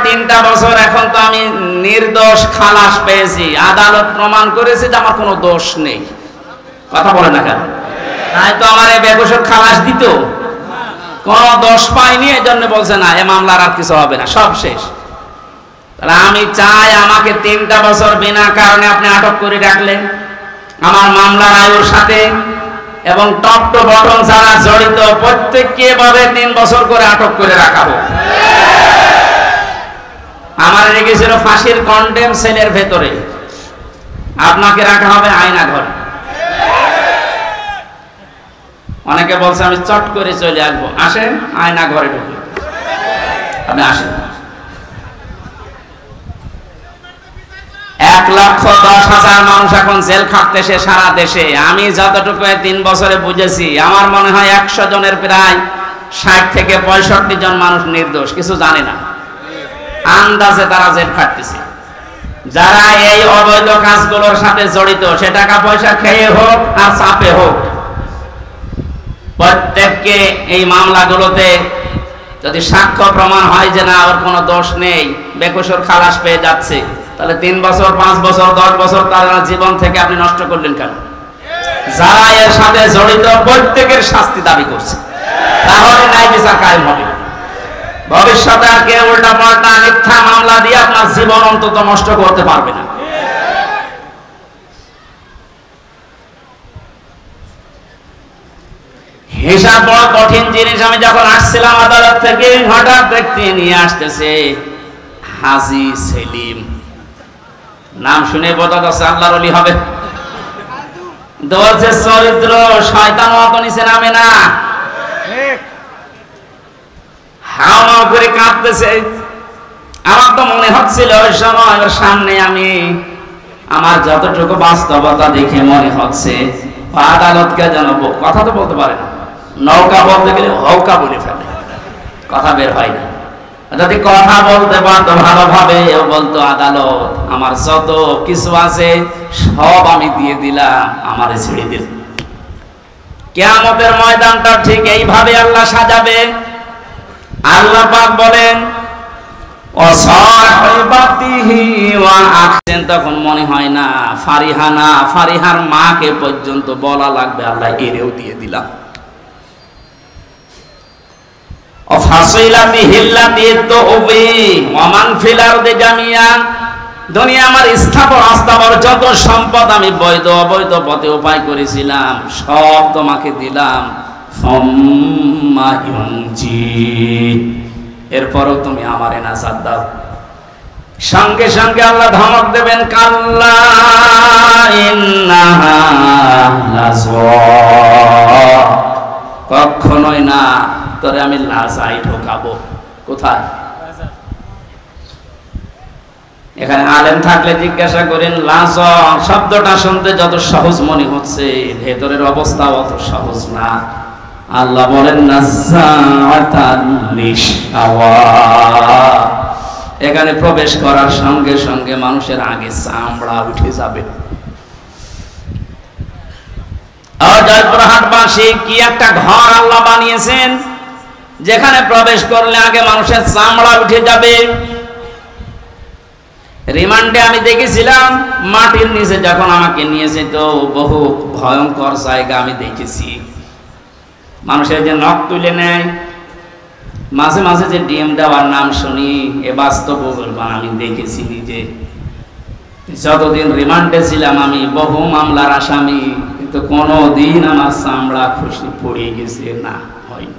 3টা বছর, এখন তো আমি নির্দোষ খালাস পেয়েছি, আদালত প্রমাণ করেছে যে আমার কোনো দোষ নেই। কথা বলে না কেন? তাই তো আমার এই বেকসুর খালাস দিত, কোনো দোষ পাইনি, এই জন্য বলছে না এ মামলার আর কিছু হবে না, সব শেষ। তাহলে আমি চাই আমাকে 3টা বছর বিনা কারণে আপনি আটক করে রাখলেন আমার মামলার আয়ুর সাথে, এবং টপ টু বটম যারা জড়িত প্রত্যেককে এভাবে 3 বছর করে আটক করে রাখা হোক। আমার রেখেছিল ফাঁসির কন্ডেম সেলের ভেতরে, আপনাকে রাখা হবে আয়না ঘরে। অনেকে বলছে আমি চট করে চলে আসবো, আসেন আয়না ঘরে ঢুকে, আপনি আসেন। 1,10,000 মানুষ এখন জেল খাটতেছে সারা দেশে। আমি যতটুকু 3 বছরে বুঝেছি, আমার মনে হয় 100 জনের প্রায় 60 থেকে 65 জন মানুষ নির্দোষ, কিছু জানে না, আন্দাজে তারা জেল খাটতেছে। যারা এই অবৈধ কাজগুলোর সাথে জড়িত, সে টাকা পয়সা খেয়ে হোক আর চাপে হোক, প্রত্যেককে এই মামলাগুলোতে যদি সাক্ষ্য প্রমাণ হয় যে না ওর কোনো দোষ নেই, বেকসুর খালাস পেয়ে যাচ্ছে, তাহলে 3 বছর 5 বছর 10 বছর তার জীবন থেকে আপনি নষ্ট করলেন কেন? যারা এর সাথে জড়িত প্রত্যেকের শাস্তি দাবি করছে, তাহলে ন্যায় বিচার কায়েম হবে। ভবিষ্যতে আর কেউ উল্টা পাল্টা মিথ্যা মামলা দিয়ে আপনার জীবন অন্তত নষ্ট করতে পারবে না। হিসাব বড় কঠিন জিনিস। আমি যখন আসছিলাম আদালত থেকে, হঠাৎ দেখতে নিয়ে আসতেছে হাজী সেলিম, নাম শুনে বোঝা যাচ্ছে আল্লাহর ওলি হবে। বলছে চরিত্র শয়তান মতো নিচে নামে না, হাওয়া করে কাঁদতেছে। আমার তো মনে হচ্ছিল ওই সময় ওর সামনে আমি, আমার যতটুকু বাস্তবতা দেখে মনে হচ্ছে আদালতকে জানাবো, কথা তো বলতে পারে না, নৌকা বলতে গেলে হৌকা বলে ফেলে, কথা বের হয় না। যদি কথা বলতে পারতো ভালোভাবে, ও বলতো আদালত আমার যত কিছু আছে সব আমি দিয়ে দিলাম, আমারে ছেড়ে দিল। কিয়ামতের ময়দানটা ঠিক এইভাবে আল্লাহ সাজাবে। আল্লাহ পাক বলেন তখন মনে হয় না ফারিহানা, ফারিহার মাকে পর্যন্ত বলা লাগবে আল্লাহ এরেও দিয়ে দিলাম। দুনিয়া আমার স্থাবর অস্থাবর যত সম্পদ আমি বৈধ অবৈধ পথে উপায় করেছিলাম সব তোমাকে দিলাম, এরপরও তুমি আমারে নাজাত দাও। সঙ্গে সঙ্গে আল্লাহ ধমক দেবেন, কাল্লা ইন্নাহা লাযা, কখনোই না, তোরে আমি লাজাই ঢোকাবো। কোথায়? এখানে আলেম থাকলে জিজ্ঞাসা করেন, লাজা শব্দটা শুনতে যত সহজ মনে হচ্ছে, ভেতরের অবস্থা অত সহজ না। আল্লাহ বলেন নাযাআতান লিশাওয়া, এখানে প্রবেশ করার সঙ্গে সঙ্গে মানুষের আগে চামড়া উঠে যাবে। জয়পুরহাটবাসী কি একটা ঘর আল্লাহ বানিয়েছেন, যেখানে প্রবেশ করলে আগে মানুষের চামড়া উঠে যাবে। রিমান্ডে আমি দেখেছিলাম মাটির নিচে যখন আমাকে নিয়েছে, তো বহু ভয়ঙ্কর জায়গা আমি দেখেছি। মানুষের যে নখ তুলে নেয়, মাঝে মাঝে যে ডিএম দেওয়ার নাম শুনি, এ বাস্তব আমি দেখেছি নিজে। যতদিন রিমান্ডে ছিলাম আমি বহু মামলার আসামি, কিন্তু কোনোদিন আমার চামড়া খুশি পড়ে গেছে না, হয়নি।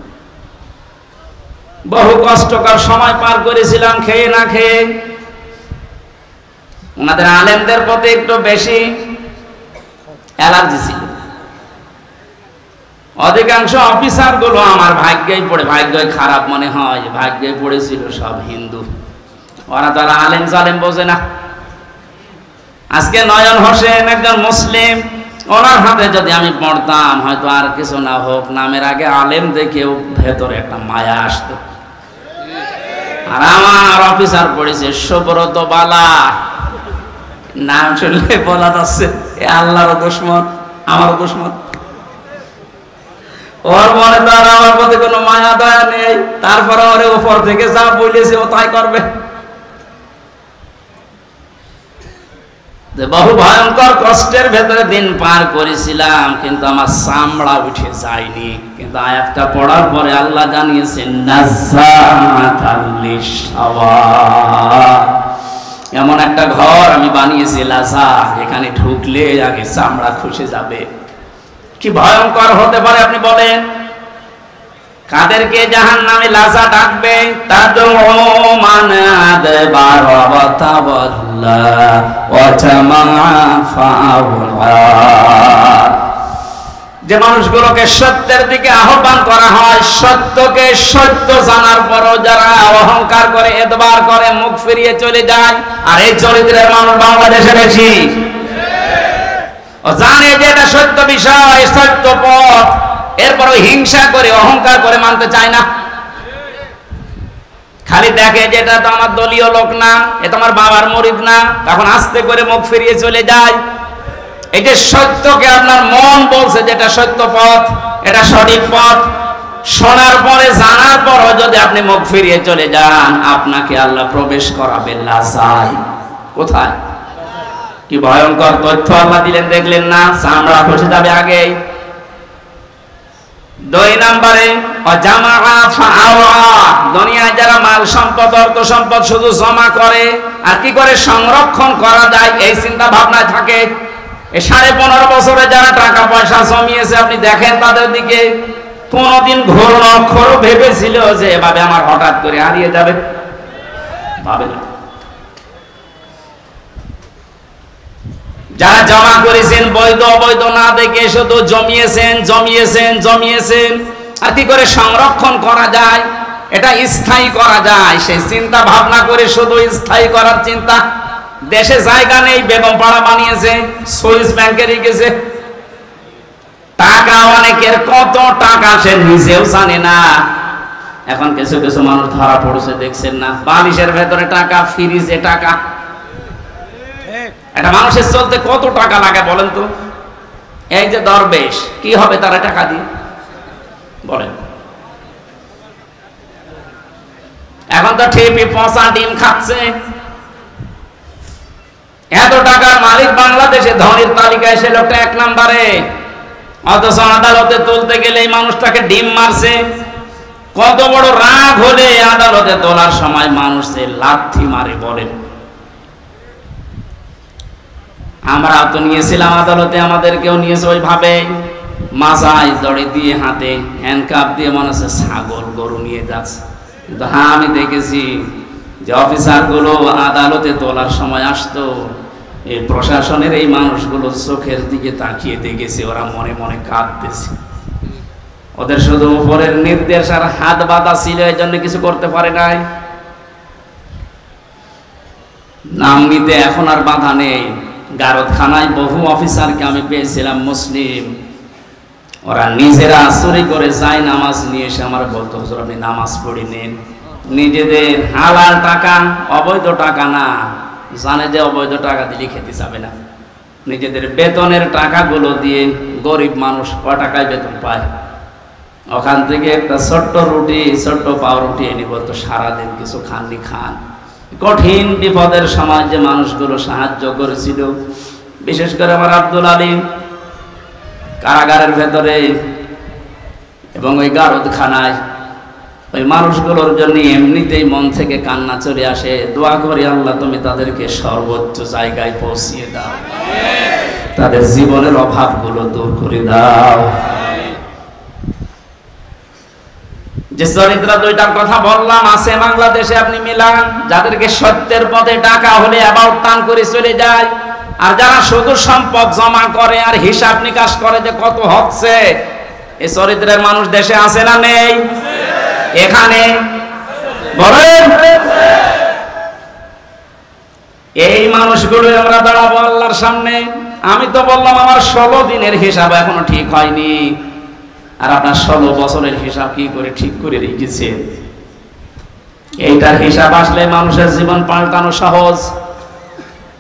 বহু কষ্টকর সময় পার করেছিলাম খেয়ে না খেয়ে। ওনাদের আলেমদের প্রতি একটু বেশি অ্যালার্জি ছিল। অধিকাংশ অফিসার গুলো আমার ভাগ্যেই পড়ে, ভাগ্যই খারাপ মনে হয়, ভাগ্যে পড়েছিল সব হিন্দু। ওরা তো আর আলেম জালেম বোঝে না। আজকে নয়ন হোসেন একজন মুসলিম, ওনার হাতে যদি আমি পড়তাম, হয়তো আর কিছু না হোক, নামের আগে আলেম দেখেও ভেতরে একটা মায়া আসতো। আর আমার অফিসার পড়েছে সুব্রত বালা, নাম শুনলে বলা যাচ্ছে এ আল্লাহর দুশমন, আমারও দুশমন। ওর মনে তো আর আমার প্রতি কোনো মায়া দয়া নেই, তারপরে ওরে উপর থেকে যা বলেছে ও তাই করবে। যে বহু ভয়ঙ্কর কষ্টের ভেতরে দিন পার করেছিলাম, কিন্তু আমার চামড়া উঠে যায়নি। কিন্তু আয়াতটা পড়ার পরে আল্লাহ জানিয়েছেন নাজ্জাতাল লিশাওয়া, এমন একটা ঘর আমি বানিয়েছি লাজা, এখানে ঢুকলে আগে চামড়া খসে যাবে। কি ভয়ঙ্কর হতে পারে আপনি বলেন? কাদেরকে জাহান্নামে লাজা ডাকবে? তাদউ মান আদবার ওয়া তাওয়াল্লা ওয়া জামাআ ফাআওয়া, যে মানুষগুলোকে সত্যের দিকে আহ্বান করা হয়, সত্যকে সত্য জানার পরও যারা অহংকার করে, এতবার করে, মুখ ফিরিয়ে চলে যায়। আর এই চরিত্রের মানুষ বাংলাদেশে বেশি। ও জানে যে এটা সত্য বিষয়, সত্য পথ, এরপরও হিংসা করে, অহংকার করে মানতে চায় না। খালি দেখে যে এটা তো আমার দলীয় লোক না, এটা আমার বাবার মুরিদ না, তখন আস্তে করে মুখ ফিরিয়ে চলে যায়। এই যে সত্যকে আপনার মন বলছে যে এটা সত্য পথ, এটা সঠিক পথ, শোনার পরে, জানার পরও যদি আপনি মুখ ফিরিয়ে চলে যান, আপনাকে আল্লাহ প্রবেশ করাবেন লাজায়। কোথায়? কি ভয়ঙ্কর তথ্য আল্লাহ দিলেন, দেখলেন না? চামড়া খসে যাবে আগেই। 2 নম্বরে জামাআ ফাআওয়া, দুনিয়ায় যারা মাল সম্পদ, অর্থ সম্পদ শুধু জমা করে আর কি করে সংরক্ষণ করা যায় এই চিন্তা ভাবনায় থাকে। এই 15.5 বছরে যারা টাকা পয়সা জমিয়েছে, আপনি দেখেন তাদের দিকে, কোনদিন ঘোর অক্ষর ভেবেছিল যে এভাবে আমার হঠাৎ করে হারিয়ে যাবে? ভাবে না। যারা জমা করেছেন বৈধ অবৈধ না দেখে শুধু জমিয়েছেন, আর কি করে সংরক্ষণ করা যায়, এটা স্থায়ী করা যায়, সেই চিন্তা ভাবনা করে শুধু স্থায়ী করার চিন্তা। দেশে জায়গা নেই, বেগম পাড়া বানিয়েছে, সুইস ব্যাংকে রেখেছে। টাকা অনেকের, কত টাকা সে নিজেও জানে না। এখন কিছু কিছু মানুষ ধরা পড়েছে, দেখছেন না? বালিশের ভেতরে টাকা, ফ্রিজে টাকা। একটা মানুষের চলতে কত টাকা লাগে বলেন তো? এই যে দরবেশ, কি হবে তারা টাকা দিয়ে বলেন? এখন তো ঠিকই পচা ডিম খাচ্ছে। এত টাকার মালিক বাংলাদেশে, ধনীর তালিকায় সে লোকটা 1 নম্বরে, অথচ আদালতে তুলতে গেলে এই মানুষটাকে ডিম মারছে। কত বড় রাগ হলে আদালতে তোলার সময় মানুষের লাথি মারে বলেন? আমরা তো নিয়েছিলাম আদালতে, আমাদেরকেও নিয়েছে ওইভাবে, মাথায় দড়ি দিয়ে, হাতে হ্যান্ডকাপ দিয়ে, মনে হচ্ছে ছাগল গরু নিয়ে যাচ্ছে। কিন্তু হ্যাঁ, আমি দেখেছি যে অফিসারগুলো আদালতে তোলার সময় আসতো, এই প্রশাসনের এই মানুষগুলো চোখের দিকে তাকিয়ে দেখেছি, ওরা মনে মনে কাঁদতেছে। ওদের শুধু উপরের নির্দেশ আর হাত বাঁধা ছিল, এই জন্য কিছু করতে পারে নাই। নাম নিতে এখন আর বাধা নেই। গারদখানায় বহু অফিসারকে আমি পেয়েছিলাম মুসলিম, ওরা নিজেরা চুরি করে যায় নামাজ নিয়ে এসে আমার বলতো, হুজুর আপনি নামাজ পড়ে নেন। নিজেদের হালাল টাকা, অবৈধ টাকা না, জানে যে অবৈধ টাকা দিলে খেতে যাবে না। নিজেদের বেতনের টাকাগুলো দিয়ে, গরিব মানুষ 1 টাকায় বেতন পায়, ওখান থেকে একটা ছোট্ট রুটি, ছোট্ট পাউরুটি এনে বলতো সারাদিন কিছু খাননি খান। কঠিন বিপদের সময় যে মানুষগুলো সাহায্য করেছিল, বিশেষ করে আমার আব্দুল আলীম কারাগারের ভেতরে এবং ওই গারদখানায়, ওই মানুষগুলোর জন্য এমনিতেই মন থেকে কান্না চলে আসে। দোয়া করি, আল্লাহ তুমি তাদেরকে সর্বোচ্চ জায়গায় পৌঁছিয়ে দাও, তাদের জীবনের অভাবগুলো দূর করে দাও। যে চরিত্র 2টার কথা বললাম আছে বাংলাদেশে, আপনি মিলান। যাদেরকে সত্যের পথে ডাকা হলে অ্যাবাউট টান করে চলে যায়, আর যারা শুধু সম্পদ জমা করে আর হিসাব নিকাশ করে যে কত হচ্ছে, এই চরিত্রের মানুষ দেশে আছে না নেই? এখানে বলেন, এই মানুষগুলো আমরা দাঁড়াবো আল্লাহর সামনে। আমি তো বললাম আমার 16 দিনের হিসাব এখনো ঠিক হয়নি, আর আপনার 16 বছরের হিসাব কি করে ঠিক করে রেখেছেন? এইটার হিসাব আসলে মানুষের জীবন পাল্টানো সহজ।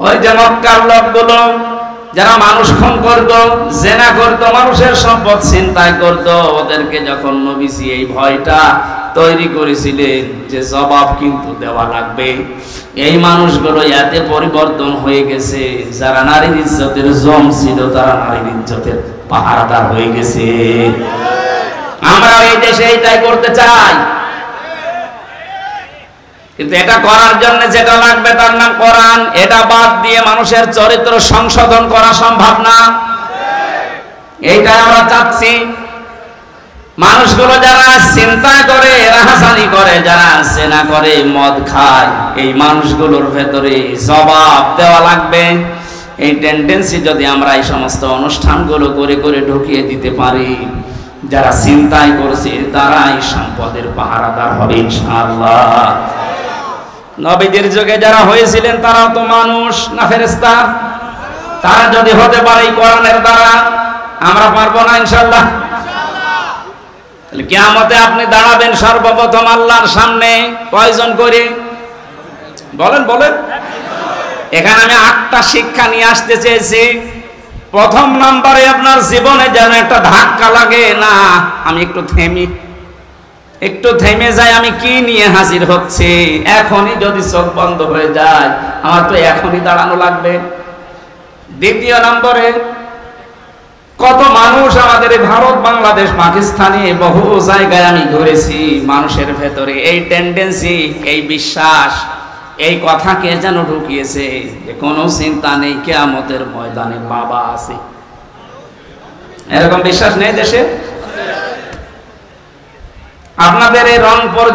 ওই যে মক্কার লোকগুলো যারা মানুষ খুন করত, জেনা করত, মানুষের সম্পদ ছিনতাই করত, ওদেরকে যখন নবীজি এই ভয়টা তৈরি করেছিলেন যে জবাব কিন্তু দেওয়া লাগবে, এই মানুষগুলো এতে পরিবর্তন হয়ে গেছে, যারা নারীর ইজ্জতের জম ছিল তারা নারীর ইজ্জতের পাহারাদার হয়ে গেছে। আমরা এই দেশে এইটাই করতে চাই, কিন্তু এটা করার জন্য যেটা লাগবে তার নাম কোরআন। এটা বাদ দিয়ে মানুষের চরিত্র সংশোধন করা সম্ভব না, এইটাই আমরা চাচ্ছি। মানুষগুলো যারা চিন্তা করে, রাহাজানি করে, যারা জেনা করে, মদ খায়, এই মানুষগুলোর ভেতরে জবাব দেওয়া লাগবে। এই টেন্ডেন্সি যদি আমরা এই সমস্ত অনুষ্ঠানগুলো করে করে ঢুকিয়ে দিতে পারি, যারা চিন্তাই করছে তারাই সম্পদের পাহারাদার হবে ইনশাআল্লাহ। নবীদের যুগে যারা হয়েছিলেন তারাও তো মানুষ না ফেরেশতা? তারা যদি হতে পারে এই কোরআনের দ্বারা, আমরা পারবো না ইনশাআল্লাহ? কিয়ামতে আপনি দাঁড়াবেন সর্বপ্রথম আল্লাহর সামনে কয়জন করে বলেন বলেন? এখানে আমি 8টা শিক্ষা নিয়ে আসতে চেয়েছি। প্রথম নম্বরে আপনার জীবনে যেন একটা ধাক্কা লাগে, না আমি একটু থেমে যাই, আমি কি নিয়ে হাজির হচ্ছে। এখনই যদি চোখ বন্ধ হয়ে যায়, আমার তো এখনই দাঁড়ানো লাগবে। দ্বিতীয় নম্বরে, কত মানুষ আমাদের ভারত, বাংলাদেশ, পাকিস্তানে বহু জায়গায় আমি ঘুরেছি, মানুষের ভেতরে এই টেন্ডেন্সি, এই বিশ্বাস, এই কথাকে যেন ঢুকিয়েছে যে কোনো চিন্তা নেই, কিয়ামতের ময়দানে বাবা আছে। এরকম বিশ্বাস নেই দেশে? আপনাদের এই রংপুর,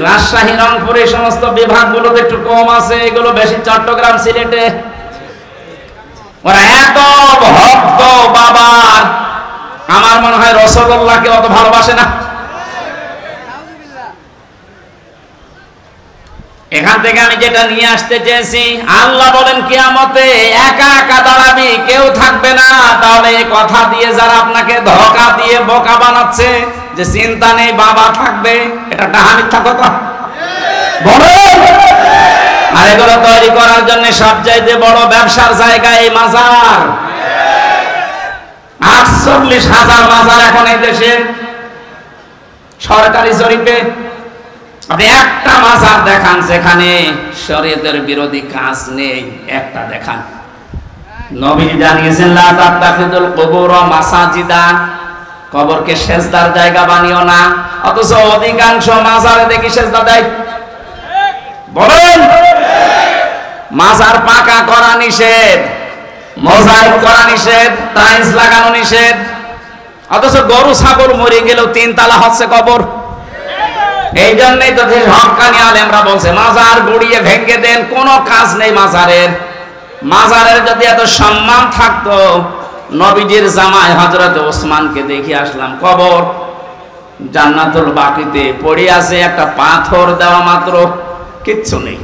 রাজশাহী, রংপুর, এই সমস্ত বিভাগগুলোতে একটু কম আছে, এগুলো বেশি চট্টগ্রাম, সিলেটে। ওরা এত ভক্ত বাবার, আমার মনে হয় রাসূলুল্লাহকে অত ভালোবাসে না। এখান থেকে আমি যেটা নিয়ে আসতে চেয়েছি, আল্লাহ বলেন কিয়ামতে একা একা দাঁড়াবি, কেউ থাকবে না। তাহলে এই কথা দিয়ে যারা আপনাকে ধোঁকা দিয়ে বোকা বানাচ্ছে যে চিন্তা নেই বাবা থাকবে, এটা ডাহা মিথ্যা কথা বলেন। আর এগুলো তৈরি করার জন্য সবচাইতে বড় ব্যবসার জায়গা এই মাজার। 48,000 মাজার এখন এই দেশে সরকারি জরিপে। আপনি একটা মাজার দেখান যেখানে শরীয়তের বিরোধী কাজ নেই, একটা দেখান। নবী জানিয়েছেন লা তাত্তাখিযুল কুবুর মাসাজিদা, কবরকে সেজদার জায়গা বানিও না। অথচ অধিকাংশ মাজারে দেখি সেজদা দেয়। বলেন, মাজার পাকা করা নিষেধ, মোজাইক করা নিষেধ, টাইলস লাগানো নিষেধ। অথচ গরু ছাগল মরে গেলেও 3 তালা হচ্ছে কবর। এই জন্যই তো হক্কানি আলেমরা বলছে মাজার গুড়িয়ে ভেঙে দেন, কোনো কাজ নেই মাজারের। মাজারের যদি এত সম্মান থাকতো, নবীজির জামাই হযরত ওসমানকে দেখে আসলাম, কবর জান্নাতুল বাকিতে পড়ে আছে, একটা পাথর দেওয়া মাত্র, কিচ্ছু নেই।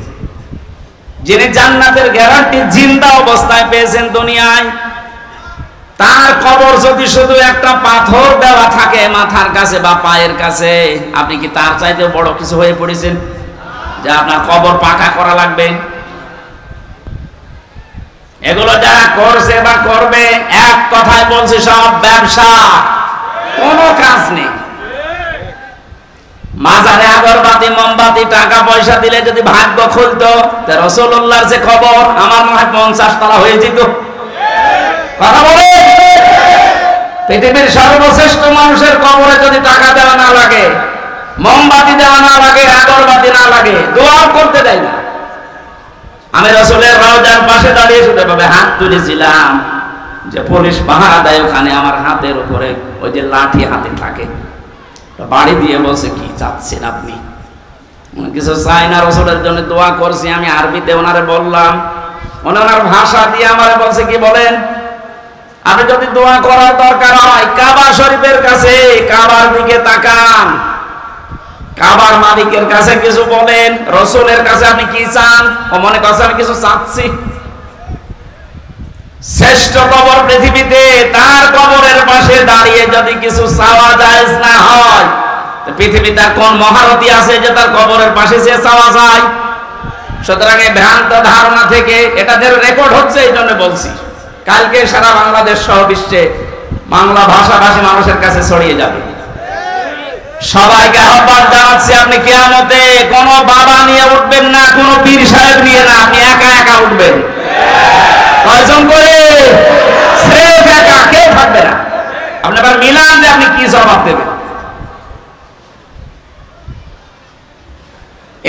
যিনি জান্নাতের গ্যারান্টি জিন্দা অবস্থায় পেয়েছেন দুনিয়ায়, তার কবর যদি শুধু একটা পাথর দেওয়া থাকে মাথার কাছে বা পায়ের কাছে, আপনি কি তার চাইতে বড় কিছু হয়ে পড়েছেন যে আপনার কবর পাকা করা লাগবে? এগুলো যারা করছে বা করবে, এক কথায় বলছে সব ব্যবসা, কোনো কাজ নেই। মাজারে আগরবাতি, মোমবাতি, টাকা পয়সা দিলে যদি ভাগ্য খুলতো, রাসূলুল্লাহর যে খবর, আমার মনে হয় 50 তলা হয়ে যেত। কথা বলে, পৃথিবীর সর্বশ্রেষ্ঠ মানুষের কবরে যদি টাকা দেওয়া না লাগে, মোমবাতি দেওয়া না লাগে, আগরবাতি না লাগে, দোয়াও করতে দেয় না। আমি রাসূলের রওজার পাশে দাঁড়িয়ে শুতে পাবে হাত তুলেছিলাম যে পুলিশ পাহারা দেয় ওখানে, আমার হাতের উপরে ওই যে লাঠি হাতে থাকে, বাড়ি দিয়ে বলছে কি চাচ্ছেন আপনি? কিছু চাই না, রাসূলের জন্য দোয়া করছি। আমি আরবিতে ওনারে বললাম, ওনার ভাষা দিয়ে আমারে বলছে কি বলেন, আপনি যদি দোয়া করার দরকার হয় কাবা শরীফের কাছে, কাবার দিকে তাকান, কাবার মালিকের কাছে কিছু বলেন। রাসূলের কাছে আপনি কি চান? ও মনে করছে আমি কিছু চাচ্ছি। শ্রেষ্ঠ কবর পৃথিবীতে, তার কবরের পাশে দাঁড়িয়ে যদি কিছু চাওয়া জায়েজ না হয়, পৃথিবীতে আর কোন মহারথী আছে যে তার কবরের পাশে সে চাওয়া যায়? সুতরাং এই ভ্রান্ত ধারণা থেকে, এটা যে রেকর্ড হচ্ছে এই জন্য বলছি, কালকে সারা বাংলাদেশ সহ বিশ্বে বাংলা ভাষাভাষী মানুষের কাছে ছড়িয়ে যাবে। সবাইকে আহ্বান জানাচ্ছি, আপনি কিয়ামতে কোনো বাবা নিয়ে উঠবেন না, কোনো পীর সাহেব নিয়ে না, আপনি একা একা উঠবেন। কয়জন করে? স্রেফ একা, কেউ থাকবে না। আপনি আবার মিলান যে আপনি কি জবাব দেবেন।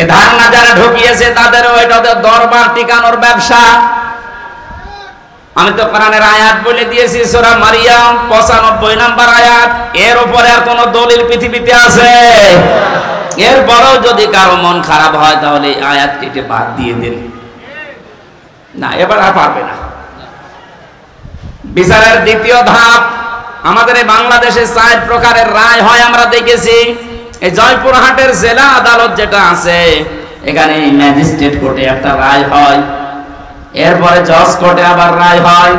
এ ধারণা যারা ঢুকিয়েছে তাদের ওইটাদের দরবার টিকানোর ব্যবসা। আমি তো কোরআনের আয়াত বলে দিয়েছি, সূরা মারিয়াম 95 নম্বর আয়াত। এর উপরে আর কোন দলিল পৃথিবীতে আছে? এরপরেও যদি কারো মন খারাপ হয় তাহলে এই আয়াত কেটে বাদ দিয়ে দিন। না, এবার আর পারবে না। বিচারের দ্বিতীয় ধাপ, আমাদের এই বাংলাদেশে 4 প্রকারের রায় হয় আমরা দেখেছি। এই জয়পুরহাটের জেলা আদালত যেটা আছে, এখানে ম্যাজিস্ট্রেট কোর্টে একটা রায় হয়, এরপরে জজ কোর্টে আবার রায় হয়।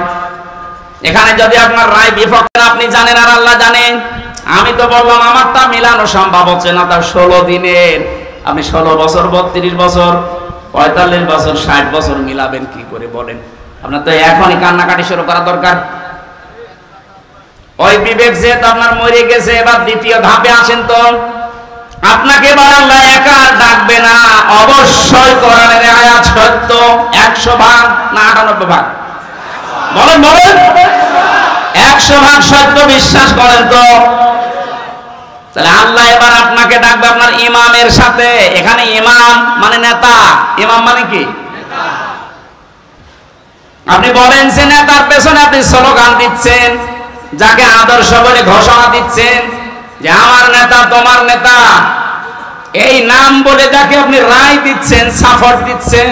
এখানে যদি আপনার রায় বিপক্ষে, আপনি জানেন আর আল্লাহ জানেন। আমি তো বললাম আমারটা মিলানো সম্ভব হচ্ছে না। তার 16 দিনের আপনি 16 বছর, 32 বছর, 45 বছর, 60 বছর মিলাবেন কি করে বলেন? আপনার তো এখনই কান্নাকাটি শুরু করা দরকার। ওই বিবেক যেহেতু আপনার মরে গেছে, এবার দ্বিতীয় ধাপে আসেন। তো আপনাকে এবার আল্লাহ একা ডাকবে না, অবশ্যই কোরআনের আয়াত সত্য 100 ভাগ না 98 ভাগ? বলেন বলেন, 100 ভাগ সত্য বিশ্বাস করেন তো? তাহলে আল্লাহ এবার আপনাকে ডাকবে আপনার ইমামের সাথে। এখানে ইমাম মানে নেতা, ইমাম মানে কি? আপনি বলেন যে নেতার পেছনে আপনি স্লোগান দিচ্ছেন, যাকে আদর্শ বলে ঘোষণা দিচ্ছেন যে আমার নেতা তোমার নেতা, এই নাম বলে যাকে আপনি রায় দিচ্ছেন, সাপোর্ট দিচ্ছেন,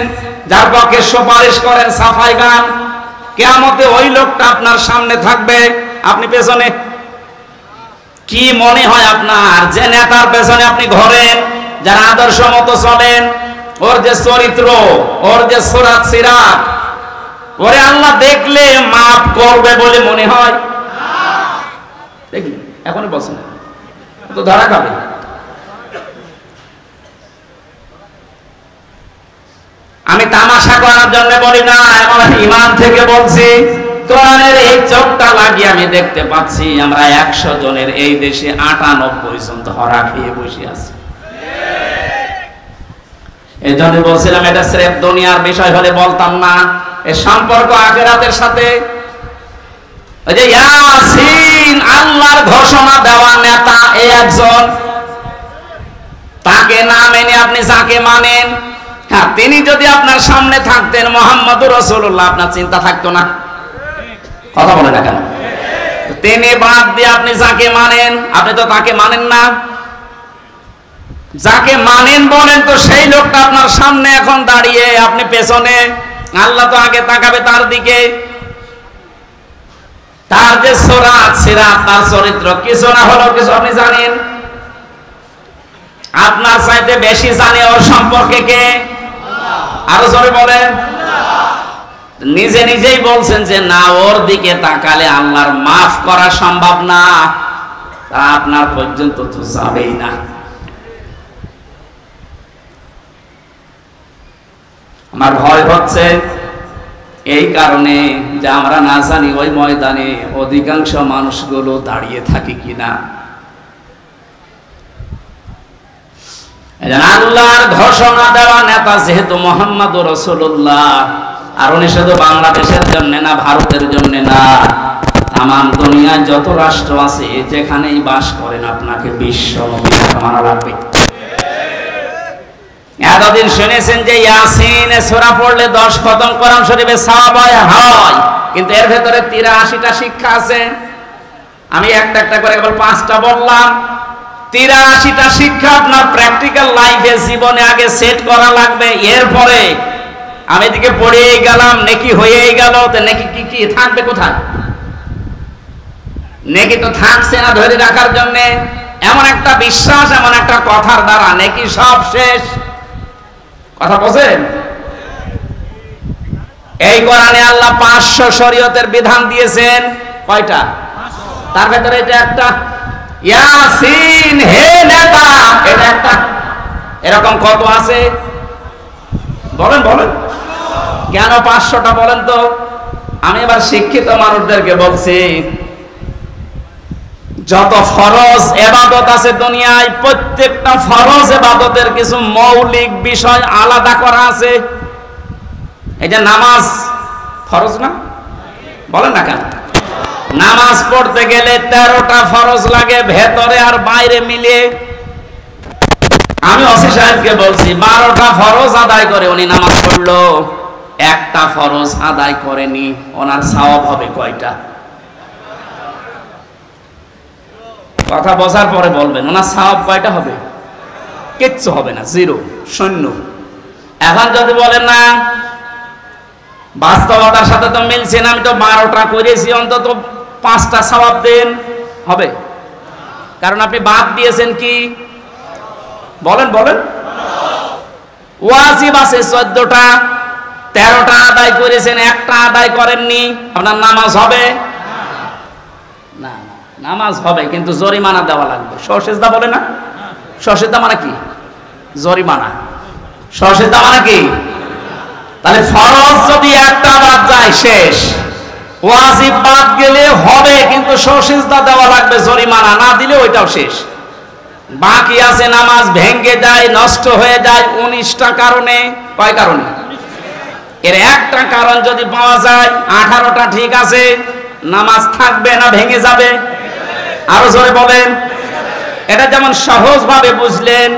যার পক্ষে সুপারিশ করেন, সাফাই গান, কিয়ামতে ওই লোকটা আপনার সামনে থাকবে, আপনি পেছনে। কি মনে হয় আপনার যে নেতার পেছনে আপনি ঘোরেন, যার আদর্শ মতো চলেন, ওর যে চরিত্র, ওর যে সুরাত সিরাত, ওরে আল্লাহ দেখলে মাফ করবে বলে মনে হয়? দেখি এখনই বলছেন তো ধরা খাবে। আমি তামাশা করার জন্য বলি না, আমার ইমান থেকে বলছি। কোরআনের এই চোখটা লাগিয়ে আমি দেখতে পাচ্ছি আমরা 100 জনের এই দেশে 98 জন ধরা খেয়ে বসে আছি। এই জন্য বলছিলাম এটা স্রেফ দুনিয়ার বিষয় হলে বলতাম না, এর সম্পর্ক আখিরাতের সাথে। ওই যে ইয়াসিন, আল্লাহর ঘোষণা দেওয়া নেতা এই একজন, তাকে না মেনে আপনি যাকে মানেন, হ্যাঁ তিনি যদি আপনার সামনে থাকতেন মুহাম্মদুর রাসূলুল্লাহ, আপনার চিন্তা থাকতো না? কথা বলে না কেন? তিনি বাদ দিয়ে আপনি যাকে মানেন, আপনি তো তাকে মানেন না। যাকে মানেন বলেন তো সেই লোকটা আপনার সামনে এখন দাঁড়িয়ে, আপনি পেছনে। আল্লাহ তো আগে তাকাবে তার দিকে। তার যে সুরাত সিরাত, তার চরিত্র কিছু না হলেও কিছু আপনি জানেন। আপনার চাইতে বেশি জানে ওর সম্পর্কে কে? আরো জোরে বলেন। নিজে নিজেই বলছেন যে না, ওর দিকে তাকালে আল্লাহর মাফ করা সম্ভব না, তা আপনার পর্যন্ত তো যাবেই না। আমার ভয় হচ্ছে এই কারণে যে আমরা না জানি ওই ময়দানে অধিকাংশ মানুষগুলো দাঁড়িয়ে থাকে কিনা। আল্লাহর ঘোষণা দেওয়া নেতা যেহেতু মুহাম্মদুর রাসূলুল্লাহ, আর উনি শুধু বাংলাদেশের জন্য না, ভারতের জন্য না, তামাম দুনিয়ায় যত রাষ্ট্র আছে যেখানেই বাস করেন আপনাকে বিশ্ব নবী মানা লাগবে। এতদিন শুনেছেন যে ইয়াসিনে সূরা পড়লে 10 খতম কোরআন শরীফে সওয়াব হয়, কিন্তু এর ভেতরে 83টা শিক্ষা আছে। আমি একটা একটা করে কেবল 5টা বললাম। 83টা শিক্ষা আপনার প্র্যাকটিক্যাল লাইফে জীবনে আগে সেট করা লাগবে। এরপরে আমি এদিকে পড়েই গেলাম, নেকি হয়েই গেল, তো নেকি কি কি থাকবে কোথায়? নেকি তো থাকছে না ধরে রাখার জন্য। এমন একটা বিশ্বাস, এমন একটা কথার দ্বারা নেকি সব শেষ। কথা বলেন। এই কোরআনে আল্লাহ 500 শরীয়তের বিধান দিয়েছেন। কয়টা? তার ভেতরে এটা একটা। ইয়াসিন হে নেতা, এটা একটা। এরকম কত আছে বলেন বলেন? কেন 500টা বলেন তো? আমি এবার শিক্ষিত মানুষদেরকে বলছি, যত ফরজ ইবাদত আছে দুনিয়ায়, প্রত্যেকটা ফরজ ইবাদতের কিছু মৌলিক বিষয় আলাদা করা আছে। এই যে নামাজ ফরজ না, বলেন না কেন? নামাজ পড়তে গেলে 13টা ফরজ লাগে, ভেতরে আর বাইরে মিলিয়ে। আমি ওসি সাহেবকে বলছি 12টা ফরজ আদায় করে উনি নামাজ পড়লো, একটা ফরজ আদায় করেনি, ওনার সওয়াব হবে কয়টা? কথা বোঝার পরে বলবেন, ওনার সওয়াব কয়টা হবে? কিচ্ছু হবে না, জিরো, শূন্য। এখন যদি বলেন না বাস্তবতার সাথে তো মিলছে না, আমি তো 12টা করেছি, অন্তত 5টা সওয়াব দেন, হবে? কারণ আপনি বাদ দিয়েছেন কি? বলেন বলেন। ওয়াজিব আছে 14টা, 13টা আদায় করেছেন, একটা আদায় করেননি, আপনার নামাজ হবে না? নামাজ হবে, কিন্তু জরিমানা দেওয়া লাগবে। সরসেজদা বলে না? সরসেজদা মানে কি? জরিমানা। সরসেজদা মানে কি? তাহলে ফরজ যদি একটা বাদ যায় শেষ, ওয়াজিব বাদ গেলে হবে, কিন্তু সরসেজদা দেওয়া লাগবে, জরিমানা না দিলে ওইটাও শেষ। বাকি আছে নামাজ ভেঙে যায়, নষ্ট হয়ে যায় 19টা কারণে। কয় কারণে? এর একটা কারণ যদি পাওয়া যায়, 18টা ঠিক আছে, নামাজ থাকবে না ভেঙে যাবে? আরো জোরে বলেন। এটা যেমন সহজ ভাবে বুঝলেন,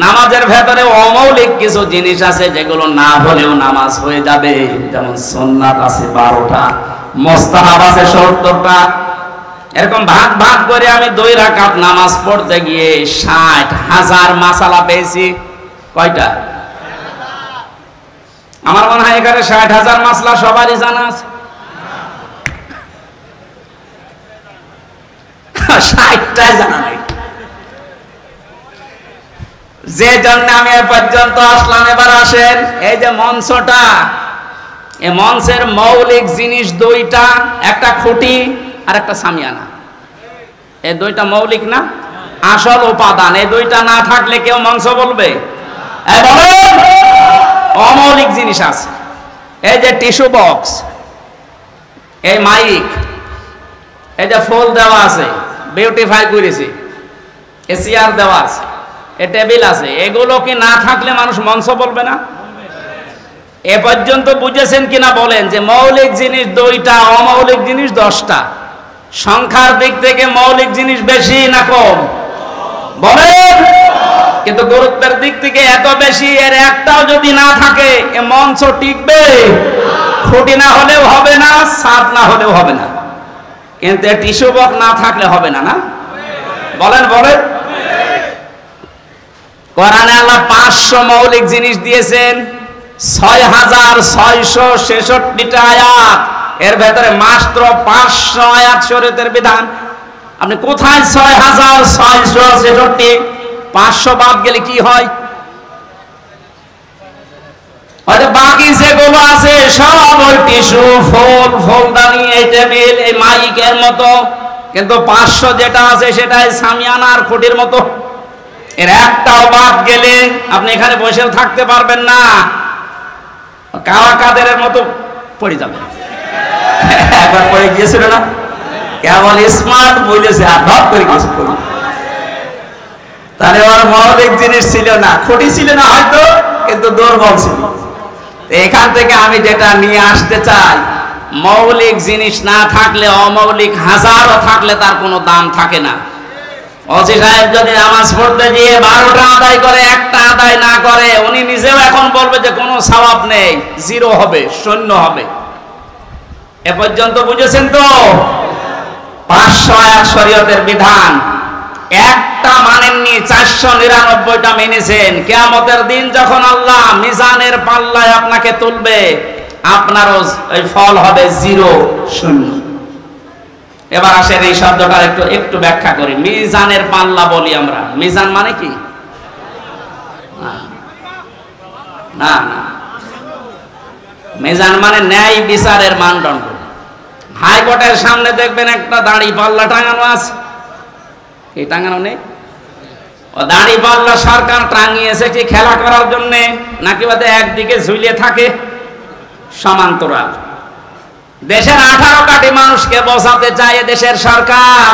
নামাজের ভেতরে অমৌলিক কিছু জিনিস আছে যেগুলো না হলেও নামাজ হয়ে যাবে। যেমন সুন্নাত আছে 12টা, মুস্তাহাব আছে 70টা। এরকম ভাগ ভাগ করে আমি 2 রাকাত নামাজ পড়তে গিয়ে 60,000 মাসালা পেয়েছি। কয়টা? আমার মনে হয় এখানে 60,000 মাসলা সবারই জানা আছে। 60টাই জানা নাই, যে জন্য আমি এ পর্যন্ত আসলাম। এবার আসেন, এই যে মঞ্চটা, এই মঞ্চের মৌলিক জিনিস 2টা, একটা খুঁটি আর একটা সামিয়ানা। এই 2টা মৌলিক না, আসল উপাদান। এই 2টা না থাকলে কেউ মঞ্চ বলবে? অমৌলিক জিনিস আছে। এই যে টিস্যু বক্স, এই মাইক, এই যে ফুল দেওয়া আছে, বিউটিফাই করেছি, এ চেয়ার দেওয়া আছে, এ টেবিল আছে, এগুলো কি না থাকলে মানুষ মঞ্চ বলবে না? এ পর্যন্ত বুঝেছেন কিনা বলেন যে মৌলিক জিনিস 2টা, অমৌলিক জিনিস 10টা। সংখ্যার দিক থেকে মৌলিক জিনিস বেশি না কম? বলেন। কিন্তু গুরুত্বের দিক থেকে এত বেশি, এর একটাও যদি না থাকে এ মঞ্চ টিকবে? খুঁটি না হলেও হবে না, ছাদ না হলেও হবে না, কিন্তু টিস্যু বক্স না থাকলে হবে না। না বলেন বলেন। কোরআনে আল্লাহ 500 মৌলিক জিনিস দিয়েছেন, 6,666টা আয়াত, এর ভেতরে মাত্র 500 আয়াত শরীয়তের বিধান। আপনি কোথায় 6,666? 500 বাদ গেলে কি হয়? হয়তো বাকি যেগুলো আছে সব ওই টিস্যু, ফুল, ফুলদানি, এই টেবিল, এই মাইকের মতো, কিন্তু 500 যেটা আছে সেটাই সামিয়ানা আর খুঁটির মতো। এর একটাও বাদ গেলে আপনি এখানে বসে থাকতে পারবেন না, কাওয়া কাদেরের মতো পড়ে যাবেন। একবার পড়ে গিয়েছিল না, কেবল স্মার্ট বলেছে আর ভাব করে গেছে পড়ে। তাহলে ওর মৌলিক জিনিস ছিল না, খুঁটি ছিল না হয়তো, কিন্তু দুর্বল ছিল। এখান থেকে আমি যেটা নিয়ে আসতে চাই, মৌলিক জিনিস না থাকলে অমৌলিক হাজারও থাকলে তার কোনো দাম থাকে না। ওসি সাহেব যদি নামাজ পড়তে গিয়ে 12টা আদায় করে, একটা আদায় না করে, উনি নিজেও এখন বলবে যে কোনো সওয়াব নেই, জিরো হবে, শূন্য হবে। এ পর্যন্ত বুঝেছেন তো? 500 আয়াত শরীয়তের বিধান, একটা মানেননি, 499টা মেনেছেন। কিয়ামতের দিন যখন আল্লাহ মিজানের পাল্লায় আপনাকে তুলবে, আপনারও ওই ফল হবে জিরো, শূন্য। এবার আসেন এই শব্দটার একটু ব্যাখ্যা করি। মিজানের পাল্লা বলি আমরা, মিজান মানে কি? না না, মিজান মানে ন্যায় বিচারের মানদণ্ড। হাইকোর্টের সামনে দেখবেন একটা দাড়ি পাল্লা টাঙানো আছে, এই টাঙানো নেই? ও দাড়ি পাল্লা সরকার টাঙিয়েছে কি খেলা করার জন্য, নাকি বাদে একদিকে ঝুলিয়ে থাকে সমান্তরাল? দেশের 18 কোটি মানুষকে বোঝাতে চায় দেশের সরকার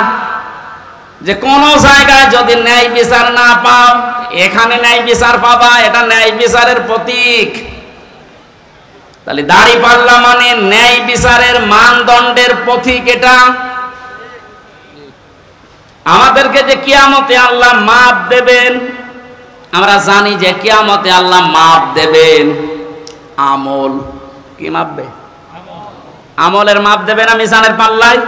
যে কোন জায়গায় যদি ন্যায় বিচার না পাও, এখানে ন্যায় বিচার পাবা, এটা ন্যায় বিচারের প্রতীক। তাহলে দাঁড়িপাল্লা মানে ন্যায় বিচারের মানদণ্ডের পথিক। এটা আমাদেরকে যে কিয়ামতে আল্লাহ মাপ দেবেন, আমরা জানি যে কিয়ামতে আল্লাহ মাপ দেবেন আমল। কি মাপবে? আমলের মাপ দেবে না মিজানের পাল্লায়?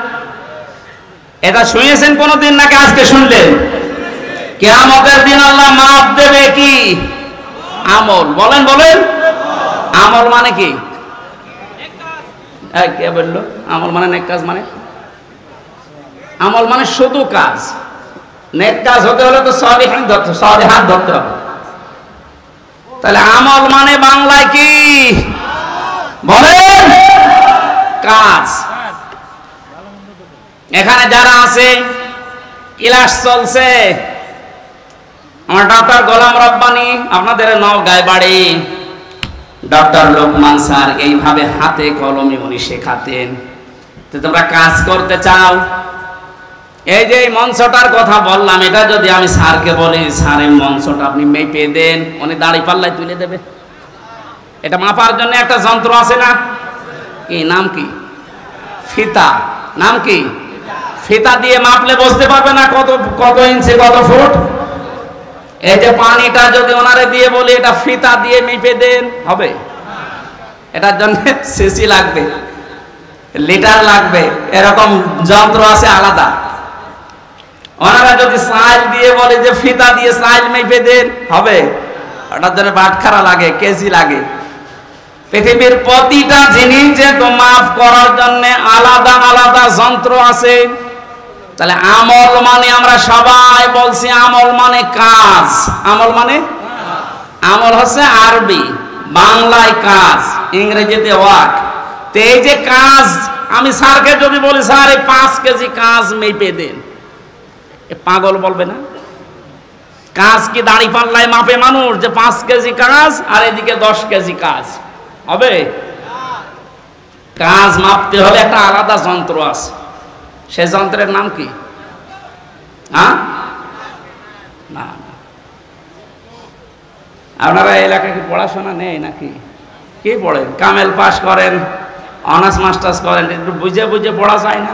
এটা শুনেছেন কোনদিন নাকি আজকে শুনলেন? কিয়ামতের দিন আল্লাহ মাপ দেবে কি? আমল। বলেন বলেন। আমল মানে কি? কে বললো আমল মানে নেক কাজ? মানে আমল মানে শুধু কাজ। নেক কাজ হতে হলে তো সলিহাত ধরতে হবে। তাহলে আমল মানে বাংলায় কি? বলেন। কাজ। এখানে যারা আছে, ক্লাস চলছে, আমার ডক্টর গোলাম রব্বানী, আপনাদের নওগাঁয় বাড়ি, ডক্টর লোকমান স্যার এইভাবে হাতে কলমে উনি শেখাতেন। তো তোমরা কাজ করতে চাও, এই যে এই মঞ্চটার কথা বললাম, এটা যদি আমি স্যারকে বলি, স্যার এই মঞ্চটা আপনি মেপে দেন, উনি দাঁড়িপাল্লায় তুলে দেবে। এটা মাপার জন্য একটা যন্ত্র আছে না? কি নাম? কি? ফিতা। নাম কি? ফিতা দিয়ে মাপলে বুঝতে পারবে না কত কত ইঞ্চি কত ফুট। এই যে পানিটা যদি ওনারে দিয়ে বলি এটা ফিতা দিয়ে মেপে দেন, হবে? এটার জন্য সিসি লাগবে, লিটার লাগবে, এরকম যন্ত্র আছে আলাদা। ওনারা যদি সাইল দিয়ে বলে যে ফিতা দিয়ে সাইল মেপে দেন, হবে? ওটার জন্য বাটখারা লাগে, কেজি লাগে। পৃথিবীর প্রতিটা জিনিস যে তো মাপ করার জন্য আলাদা আলাদা যন্ত্র আছে। তাহলে আমল মানে আমরা সবাই বলছি আমল মানে কাজ। আমল মানে আমল হচ্ছে আরবি, বাংলায় কাজ, ইংরেজিতে ওয়ার্ক। তো এই যে কাজ, আমি স্যারকে যদি বলি স্যার এই 5 কেজি কাজ মেপে দেন, পাগল বলবে না? কাজ কি দাঁড়িপাল্লায় মাপে মানুষ যে 5 কেজি কাজ আর এদিকে 10 কেজি কাজ? হবে? কাজ মাপতে হলে একটা আলাদা যন্ত্র আছে। সে যন্ত্রের নাম কি? না, আপনারা এলাকায় কি পড়াশোনা নেই নাকি? কি পড়েন? কামেল পাস করেন, অনার্স মাস্টার্স করেন, একটু বুঝে বুঝে পড়া যায় না?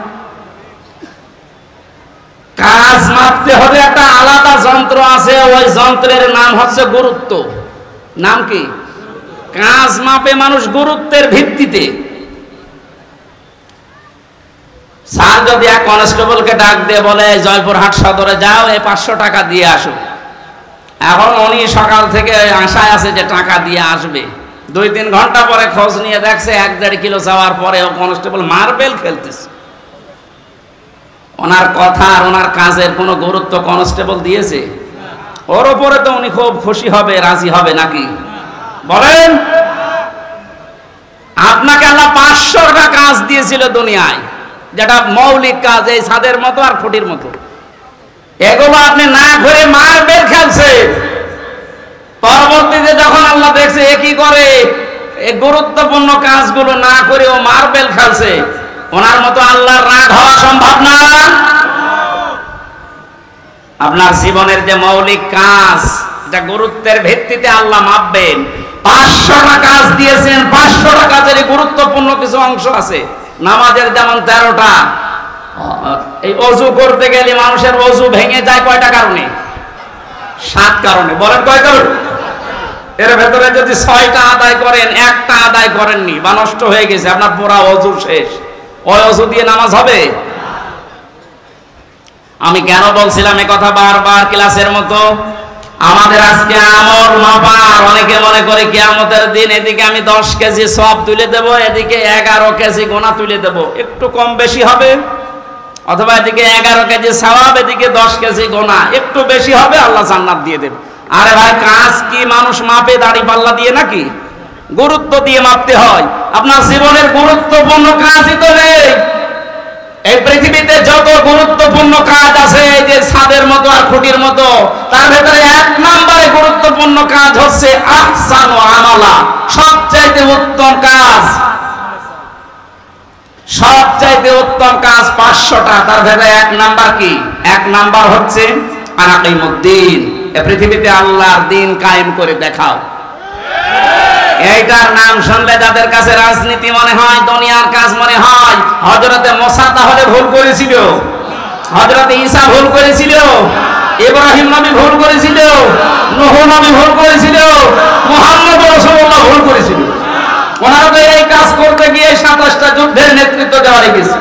কাজ মাপতে হলে একটা আলাদা যন্ত্র আছে, ওই যন্ত্রের নাম হচ্ছে গুরুত্ব। নাম কি? কাজ মাপে মানুষ গুরুত্বের ভিত্তিতে। স্যার যদি এক কনস্টেবলকে ডাক দিয়ে বলে জয়পুরহাট সদরে যাও, এই 500 টাকা দিয়ে আসো, এখন উনি সকাল থেকে আশায় আছে যে টাকা দিয়ে আসবে। 2-3 ঘন্টা পরে খোঁজ নিয়ে দেখছে 1-1.5 কিলো যাওয়ার পরে ও কনস্টেবল মার্বেল খেলতেছে। ওনার কথা আর ওনার কাজের কোনো গুরুত্ব কনস্টেবল দিয়েছে? ওর উপরে তো উনি খুব খুশি হবে, রাজি হবে নাকি? বলেন। আপনাকে আল্লাহ 500টা কাজ দিয়েছিল দুনিয়ায়, যেটা মৌলিক কাজ, এই ছাদের মতো আর খুঁটির মতো। এগুলো আপনি না করে মার্বেল খেলছে। পরবর্তীতে যখন আল্লাহ দেখছে এ কি করে, এই গুরুত্বপূর্ণ কাজগুলো না করে ও মার্বেল খেলছে, ওনার মতো আল্লাহর রাগ হওয়া সম্ভব না। আপনার জীবনের যে মৌলিক কাজ, এটা গুরুত্বের ভিত্তিতে আল্লাহ মাপবেন। 500টা কাজ দিয়েছেন, 500টা কাজের গুরুত্বপূর্ণ কিছু অংশ আছে। নামাজের যেমন 13টা। এই ওযু করতে গেলে মানুষের ওযু ভেঙে যায় কয়টা কারণে? 7 কারণে। বলেন কয় কারণ? এর ভেতরে যদি 6টা আদায় করেন, একটা আদায় করেননি বা নষ্ট হয়ে গেছে, আপনার পুরা ওযু শেষ। ওই ওযু দিয়ে নামাজ হবে? আমি কেন বলছিলাম এ কথা বারবার ক্লাসের মতো? আমাদের আজকে আমল মাপার, অনেকে মনে করে কিয়ামতের দিন এদিকে আমি 10 কেজি সওয়াব তুলে দেব, এদিকে 11 কেজি গোনা তুলে দেব, একটু কম বেশি হবে। অথবা এদিকে 11 কেজি সওয়াব, এদিকে 10 কেজি গোনা, একটু বেশি হবে, আল্লাহ জান্নাত দিয়ে দেবে। আরে ভাই, কাজ কি মানুষ মাপে দাড়ি পাল্লা দিয়ে নাকি? গুরুত্ব দিয়ে মাপতে হয়। আপনার জীবনের গুরুত্বপূর্ণ কাজই তো নেই। এই পৃথিবীতে যত গুরুত্বপূর্ণ কাজ আছে, এই যে ছাদের মতো আর খুঁটির মতো, তার ভেতরে 1 নম্বরে গুরুত্বপূর্ণ কাজ হচ্ছে আহসানু আমালা, সবচাইতে উত্তম কাজ। সবচাইতে উত্তম কাজ 500টা, তার ভেতরে এক নাম্বার কি? এক নাম্বার হচ্ছে আনাকিমুদ্দিন, এই পৃথিবীতে আল্লাহর দিন কায়েম করে দেখাও। এইটার নাম শুনলে যাদের কাছে রাজনীতি মনে হয়, দুনিয়ার কাজ মনে হয়। হযরতে মুসা তাহলে ভুল করেছিল? হযরতে ঈসা ভুল করেছিল? ইব্রাহিম নবী ভুল করেছিল? নূহ নবী ভুল করেছিল? মুহাম্মদ রাসূলুল্লাহ ভুল করেছিল? ওনারা তো এই কাজ করতে গিয়ে 27টা যুদ্ধের নেতৃত্ব দেওয়া লেগেছে।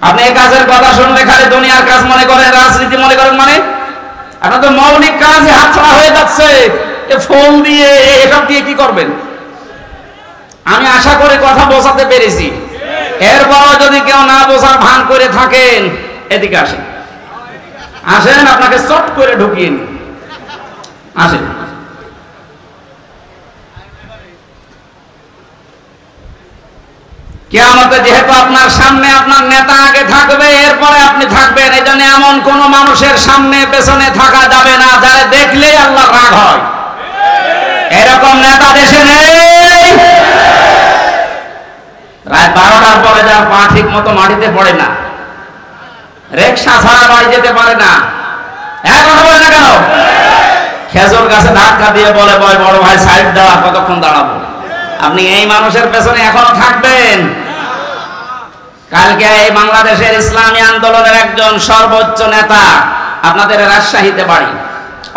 আপনি এই কাজের কথা শুনলে খালি দুনিয়ার কাজ মনে করেন, রাজনীতি মনে করেন, মানে আপনার তো মৌলিক কাজে হাতছাড়া হয়ে যাচ্ছে। ফোন দিয়ে এসব দিয়ে কি করবেন? আমি আশা করি কথা বোঝাতে পেরেছি। এরপরও যদি কেউ না বোঝার ভান করে থাকেন, এদিকে আসেন, আসেন, আপনাকে চট করে ঢুকিয়ে নিন, আসেন। কিয়ামতে যেহেতু আপনার সামনে আপনার নেতা আগে থাকবে, এরপরে আপনি থাকবেন, এই জন্য এমন কোন মানুষের সামনে পেছনে থাকা যাবে না যারা দেখলেই আল্লাহ রাগ হয়। এরকম নেতা দেশে নেই। রাত 12টার পরে যার পা ঠিক মতো মাটিতে পড়ে না, রিকশা ছাড়া বাড়ি যেতে পারে না, এখন হবে না কেন? খেজুর গাছে ধাক্কা দিয়ে বলে, বড় ভাই সাইড দেওয়া, কতক্ষণ দাঁড়াবো? আপনি এই মানুষের পেছনে এখনো থাকবেন? কালকে এই বাংলাদেশের ইসলামী আন্দোলনের একজন সর্বোচ্চ নেতা, আপনাদের রাজশাহীতে বাড়ি,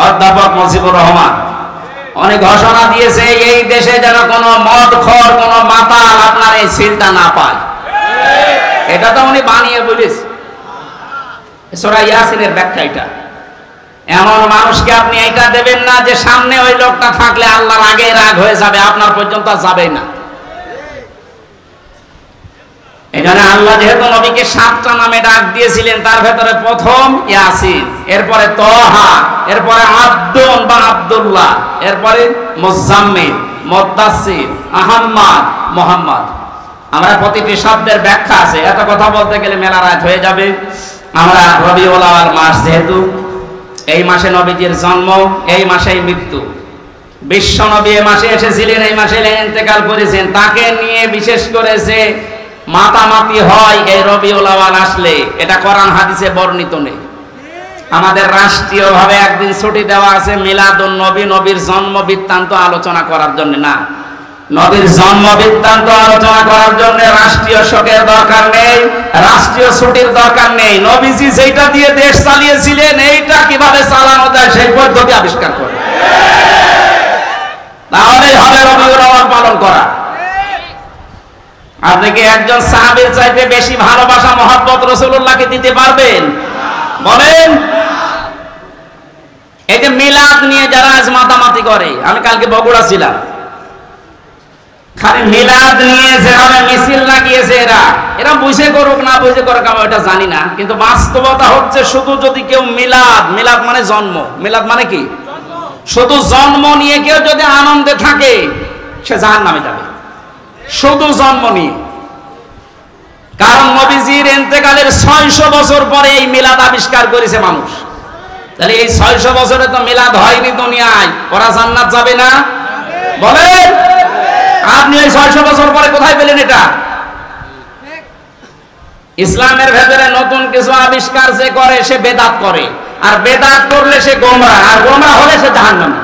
অধ্যাপক মুজিবুর রহমান, উনি ঘোষণা দিয়েছে এই দেশে যেন কোনো মদখোর, কোনো মাতাল আপনার এই সিলটা না পায়। এটা তো উনি বানিয়ে বলেছে, সূরা ইয়াসিনের ব্যাখ্যা এটা। এমন মানুষকে আপনি এটা দেবেন না যে সামনে ওই লোকটা থাকলে আল্লাহর আগে রাগ হয়ে যাবে, আপনার পর্যন্ত যাবে না। এখানে আল্লাহ যেহেতু নবীকে 7টা নামে ডাক দিয়েছিলেন, তার ভেতরে প্রথম ইয়াসিন, এরপরে তহা, এরপরে আব্দুন বা আব্দুল্লাহ, এরপরে মুজাম্মিল, মুদ্দাসসির, আহমদ, মুহাম্মদ। আমরা প্রতিটি শব্দের ব্যাখ্যা আছে, এত কথা বলতে গেলে মেলা রাত হয়ে যাবে। আমরা রবিউল আউয়াল মাস, যেহেতু এই মাসে নবীজির জন্ম, এই মাসেই মৃত্যু, বিশ্ব নবী এই মাসে এসেছিলেন, এই মাসে ইন্তেকাল করেছেন, তাকে নিয়ে বিশেষ করে যে মাতামাতি হয় এই রবিউল আউয়াল আসলে, এটা কোরআন হাদিসে বর্ণিত নেই। আমাদের রাষ্ট্রীয়ভাবে একদিন ছুটি দেওয়া আছে মিলাদুন নবী, নবীর জন্ম বৃত্তান্ত আলোচনা করার জন্য না। নবীর জন্ম বৃত্তান্ত আলোচনা করার জন্য রাষ্ট্রীয় শোকের দরকার নেই, রাষ্ট্রীয় ছুটির দরকার নেই। নবীজি যেটা দিয়ে দেশ চালিয়েছিলেন, এইটা কিভাবে চালানো যায় সেই পদ্ধতি আবিষ্কার করে, তাহলেই হবে রবিউল আউয়াল পালন করা। আপনি কি একজন সাহাবীর চাইতে বেশি ভালোবাসা মহব্বত রাসূলুল্লাহকে দিতে পারবেন? বলেন। এই যে মিলাদ নিয়ে যারা আজ মাতামাতি করে, আমি কালকে বগুড়া ছিলাম, খালি মিলাদ নিয়ে যেভাবে মিছিল লাগিয়েছে, এরা বুঝে করুক না বুঝে করুক আমি ওটা জানি না, কিন্তু বাস্তবতা হচ্ছে শুধু যদি কেউ মিলাদ মানে জন্ম, মিলাদ মানে কি? শুধু জন্ম নিয়ে কেউ যদি আনন্দে থাকে, সে জাহান্নামে যাবে, শুধু জন্ম নিয়ে। কারণ নবীজির ইন্তেকালের 600 বছর পরে এই মিলাদ আবিষ্কার করেছে মানুষ। তাহলে এই 600 বছরে তো মিলাদ হয়নি দুনিয়ায়, ওরা জান্নাত যাবে না? বলেন। আপনি এই 600 বছর পরে কোথায় পেলেন এটা? ইসলামের ভেতরে নতুন কিছু আবিষ্কার যে করে সে বেদাত করে, আর বেদাত করলে সে গোমরাহ, আর গোমরাহ হলে সে জাহান্নামী।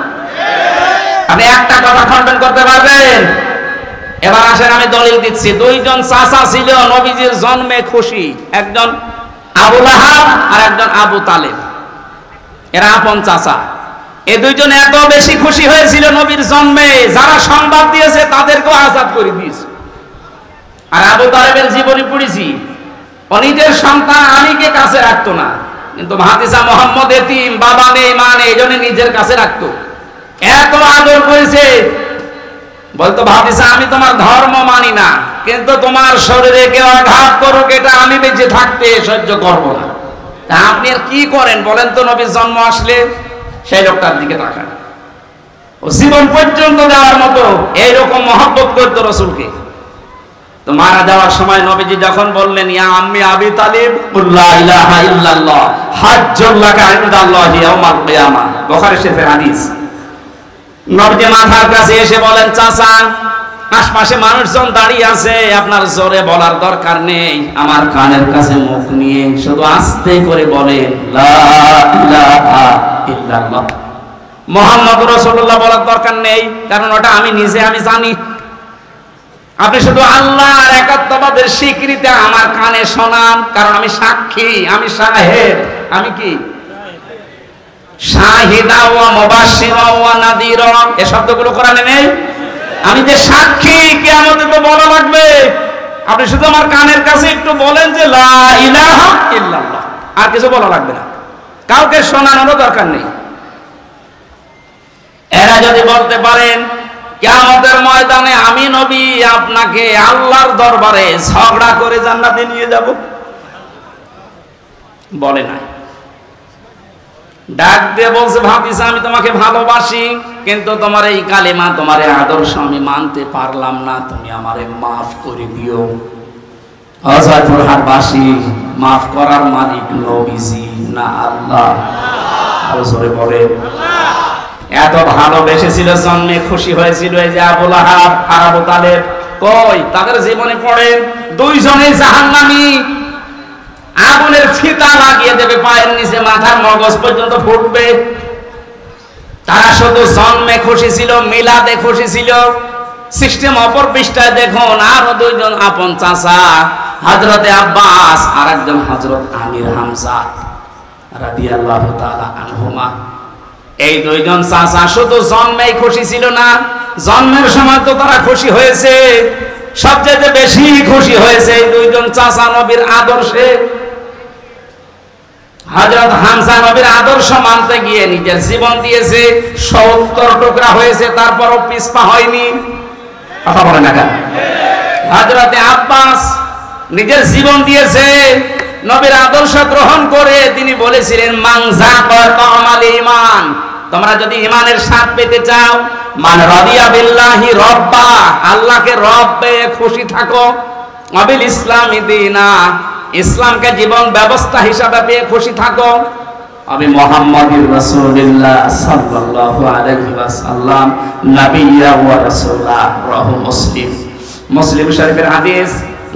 আপনি একটা কথা খণ্ডন করতে পারবেন? এবার আসেন আমি দলিল দিচ্ছি। দুইজন চাচা ছিল নবীজির জন্মে খুশি, একজন আবু লাহাব আর একজন আবু তালেব, এরা আপন চাচা। এই দুইজন এত বেশি খুশি হয়েছিল নবীর জন্মে, যারা সংবাদ দিয়েছে তাদেরকেও আযাদ করে দিয়েছে। আর আবু তালেবের জীবনী পড়েছি, ও নিজের সন্তান আলীকে কাছে রাখতো না, কিন্তু ভাতিজা মুহাম্মদ এতিম, বাবা নেই মা নেই, এই জন্য নিজের কাছে রাখতো। এত আদর করেছে, বলতো ভাতিজা আমি তোমার ধর্ম মানি না, কিন্তু তোমার শরীরে কেউ আঘাত করুক এটা আমি বেঁচে থাকতে সহ্য করবো না। তা আপনি আর কি করেন বলেন তো? নবীর জন্ম আসলে সেই লোকটার দিকে তাকান, ও জীবন পর্যন্ত দেওয়ার মতো এইরকম মহব্বত করতো রাসূলকে। তো মারা যাওয়ার সময় নবীজি যখন বললেন ইয়া আম্মি আবি তালিব লা ইলাহা ইল্লাল্লাহ হাজ্জুল লাকা ইনদাল্লাহি ইয়াউমাল কিয়ামাহ, বুখারী শরীফের হাদিস। নবীজি মাথার কাছে এসে বলেন চাচা আশপাশে মানুষজন দাঁড়িয়ে আছে, আপনার জোরে বলার দরকার নেই, আমার কানের কাছে মুখ নিয়ে শুধু আস্তে করে বলেন লা ইলাহা ইল্লাল্লাহ মুহাম্মাদুর রাসূলুল্লাহ বলার দরকার নেই, কারণ ওটা আমি নিজে আমি জানি। আপনি শুধু আল্লাহর একাত্মবাদের স্বীকৃতি আমার কানে শোনান, কারণ আমি সাক্ষী, আমি শাহেদ। আমি কি শাহিদা ওয়া মুবাশশিরা ওয়া নাযীরা, এই শব্দগুলো কোরআনে নেই? আমি যে সাক্ষী, কিয়ামতে তো বলা লাগবে। আপনি শুধু আমার কানের কাছে একটু বলেন যে লা ইলাহা ইল্লাল্লাহ, আর কিছু বলা লাগবে না, কাউকে শোনানোর দরকার নেই। এরা যদি বলতে পারেন কিয়ামতের ময়দানে আমি নবী আপনাকে আল্লাহর দরবারে ঝগড়া করে জান্নাতে নিয়ে যাব, বলে নাই। ডাক দিয়ে বলছে ভাবিস আমি তোমাকে ভালোবাসি, কিন্তু তোমার এই কালেমা, তোমার এই আদর্শ আমি মানতে পারলাম না, তুমি আমারে মাফ করে দিও। হযরতুল হাবাসী মাফ করার মালিক নবীজি না আল্লাহ? আরো জোরে বলে এত ভালোবেসেছিল, জন্মে খুশি হয়েছিল এই যে আবু লাহাব আর আবু তালেব, কই তাদের জীবনে পড়ে দুইজনে জাহান্নামী, আগুনের ফিতা লাগিয়ে দেবে পায়ের নিচে, মাথার মগজ পর্যন্ত ফুটবে। তারা শুধু জন্মে খুশি ছিল, মিলাদে খুশি ছিল। সিস্টেম অপর পৃষ্ঠায় দেখুন, আরো দুইজন আপন চাচা, হযরতে আব্বাস আর একজন হযরত আমির হামজা রাদিয়াল্লাহু তাআলা আনহুমা। এই দুইজন চাচা শুধু জন্মেই খুশি ছিল না, জন্মের সময় তো তারা খুশি হয়েছে, সবচেয়ে বেশি খুশি হয়েছে এই দুইজন চাচা নবীর আদর্শে। হযরত হামজা নবীর আদর্শ মানতে গিয়ে নিজের জীবন দিয়েছে, ৭০ টুকরা হয়েছে, তারপরও পিছপা হয়নি। কথা বলে না কেন? হযরতে আব্বাস নিজের জীবন দিয়েছে নবীর আদর্শ গ্রহণ করে। তিনি বলেছিলেন মান যাকা তামাল ঈমান, তোমরা যদি ঈমানের স্বাদ পেতে চাও, মান রাদিয়া বিল্লাহি রব্বা, আল্লাহকে রব পেয়ে খুশি থাকো, ওয়াবিল ইসলামি দীনা, ইসলামকে জীবন ব্যবস্থা হিসাবে পেয়ে খুশি থাকো, আমি মুহাম্মাদুর রাসূলুল্লাহ সাল্লাল্লাহু আলাইহি ওয়াসাল্লাম নবিয়্যা ওয়া রাসূলা। রাহু মুসলিম, মুসলিম শরীফের হাদিস।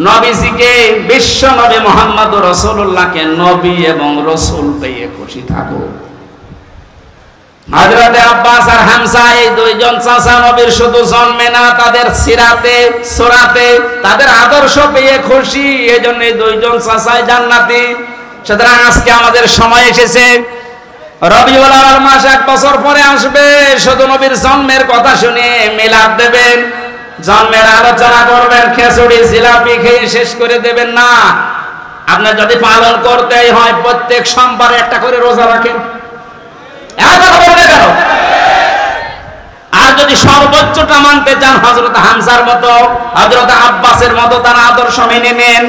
নবীজিকে, বিশ্ব নবী মুহাম্মদুর রাসূলুল্লাহকে নবী এবং রাসূল পেয়ে খুশি থাকো। হযরতে আব্বাস আর হামজা এই দুইজন চাচা নবীর শুধু জন্মে না, তাদের সিরাতে, সুরাতে, তাদের আদর্শ পেয়ে খুশি, এজন্য এই দুইজন চাচাই জান্নাতি। সুতরাং আজকে আমাদের সময় এসেছে, রবিউল আউয়াল মাস 1 বছর পরে আসবে, শুধু নবীর জন্মের কথা শুনে মিলাদ দেবেন, জন্মের আলোচনা করবেন, খিচুড়ি জিলাপি খেয়ে শেষ করে দেবেন না। আপনার যদি পালন করতেই হয় প্রত্যেক সোমবারে একটা করে রোজা রাখেন। আর যদি সর্বোচ্চটা মানতে চান হযরত হামজার মতো, হযরত আব্বাসের মতো তার আদর্শ মেনে নেন।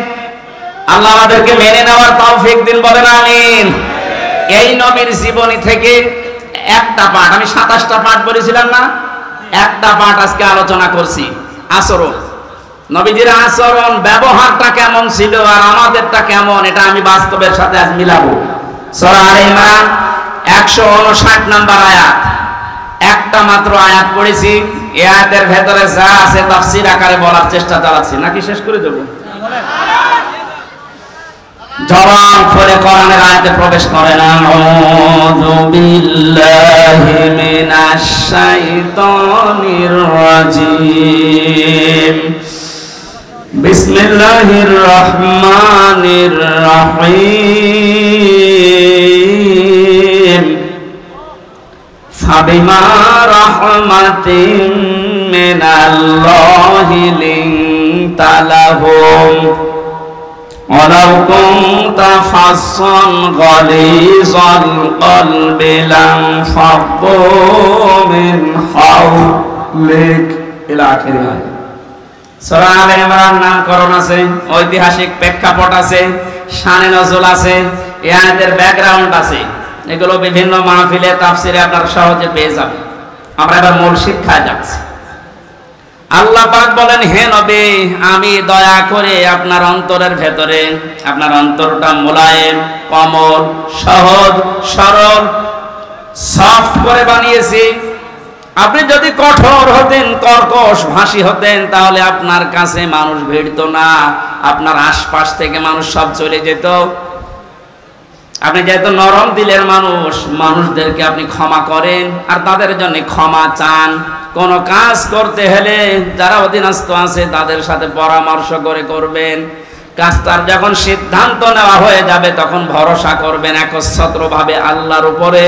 আল্লাহ আমাদেরকে মেনে নেওয়ার তৌফিক দিন, বলেন আমিন। এই নবীর জীবনী থেকে একটা পাঠ, আমি 27টা পাঠ বলেছিলাম না, একটা পাঠ আজকে আলোচনা করছি। আচরণ, নবীজির আচরণ, ব্যবহারটা কেমন ছিল আর আমাদেরটা কেমন, এটা আমি বাস্তবের সাথে আজ মিলাবো। সূরা আলে ইমরান 159 নম্বর আয়াত, একটা মাত্র আয়াত পড়েছি। এই আয়াতের ভেতরে যা আছে তাফসীর আকারে বলার চেষ্টা চালাচ্ছি, নাকি শেষ করে দেব? জবান খুলে কোরআনের আয়াতে প্রবেশ করেন। আউযু বিল্লাহি মিনাশ শাইতানির রাজীম, বিসমিল্লাহির রহমানির রহিম। ফাবিমা রাহমাতিন মিনাল্লাহি লিনতা লাহুম ওয়ালাউ কুনতা ফাসসান গালিযাল কলবি লানফাদ্দু মিন হাওলিক ইলা আখির আয়াত। সূরা আলে ইমরান নামকরণ আছে, ঐতিহাসিক প্রেক্ষাপট আছে, শানে নজুল আছে, এই আয়াতের ব্যাকগ্রাউন্ড আছে। এগুলো বিভিন্ন মাহফিলে তাফসিরে আপনারা সহজে পেয়ে যাবেন। আমরা এবার মূল শিক্ষায় যাচ্ছি। আল্লাহ পাক বলেন, হে নবী, আমি দয়া করে আপনার অন্তরের ভেতরে, আপনার অন্তরটা মোলায়েম, কোমল, সহজ, সরল, সফট করে বানিয়েছি। আপনি যদি কঠোর হতেন, কর্কশ ভাষী হতেন, তাহলে আপনার কাছে মানুষ ভিড়তো না, আপনার আশপাশ থেকে মানুষ সব চলে যেত। আপনি যেহেতু নরম দিলের মানুষ, মানুষদেরকে আপনি ক্ষমা করেন আর তাদের জন্য ক্ষমা চান। কোন কাজ করতে হলে যারা অধীনস্থ আছে তাদের সাথে পরামর্শ করে করবেন। কাজটার যখন সিদ্ধান্ত নেওয়া হয়ে যাবে তখন ভরসা করবেন একচ্ছত্রভাবে আল্লাহর উপরে।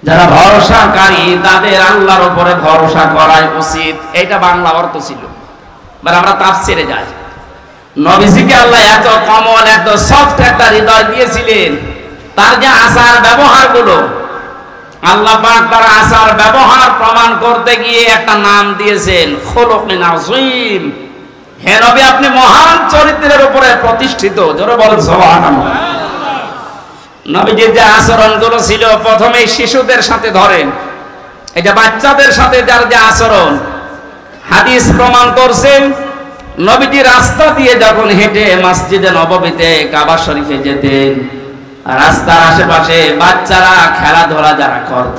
যারা ভরসাকারী তাদের আল্লাহর উপরে ভরসা করাই উচিত। এটা বাংলা অর্থ ছিল। এবার আমরা তাফসিরে যাই। নবীজিকে আল্লাহ এত কমল, এত সফট একটা হৃদয় দিয়েছিলেন, তার যে আচার ব্যবহার গুলো, আল্লাহ পাক তার আচার ব্যবহার প্রমাণ করতে গিয়ে একটা নাম দিয়েছেন খুলুকুন আযীম। হে নবী, আপনি মহান চরিত্রের উপরে প্রতিষ্ঠিত। জোরে বলেন সুবহানাল্লাহ। নবীজির যে আচরণগুলো ছিল, প্রথমে শিশুদের সাথে ধরেন, এটা বাচ্চাদের সাথে যার যে আচরণ, হাদিস প্রমাণ করছেন। নবীজি রাস্তা দিয়ে যখন হেঁটে মসজিদে নববীতে কাবা শরীফে যেতেন, রাস্তার আশেপাশে বাচ্চারা খেলাধুলা যারা করত,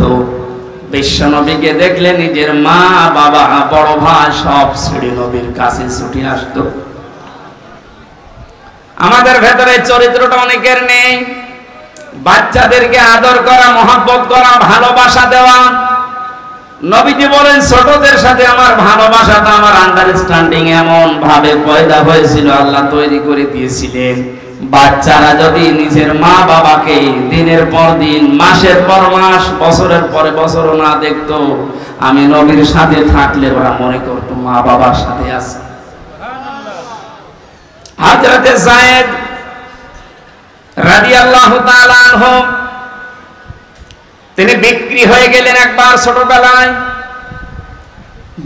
বিশ্ব নবীকে দেখলে নিজের মা বাবা বড় ভাই সব ছেড়ে নবীর কাছে ছুটে আসতো। আমাদের ভেতরে চরিত্রটা অনেকের নেই। বাচ্চাদেরকে আদর করা, মহব্বত করা, ভালোবাসা দেওয়া। নবীজি বলেন ছোটদের সাথে আমার ভালোবাসাটা, আমার আন্ডারস্ট্যান্ডিং এমন ভাবে পয়দা হয়েছিল, আল্লাহ তৈরি করে দিয়েছিলেন। বাচ্চারা যদি নিজের মা বাবাকে দিনের পর দিন, মাসের পর মাস, বছরের পরে বছরও না দেখতো, আমি নবীর সাথে থাকলে ওরা মনে করতো মা বাবার সাথে আছে। হযরতে যায়েদ রাদিয়াল্লাহু তাআলা আনহু, তিনি বিক্রি হয়ে গেলেন একবার ছোটবেলায়।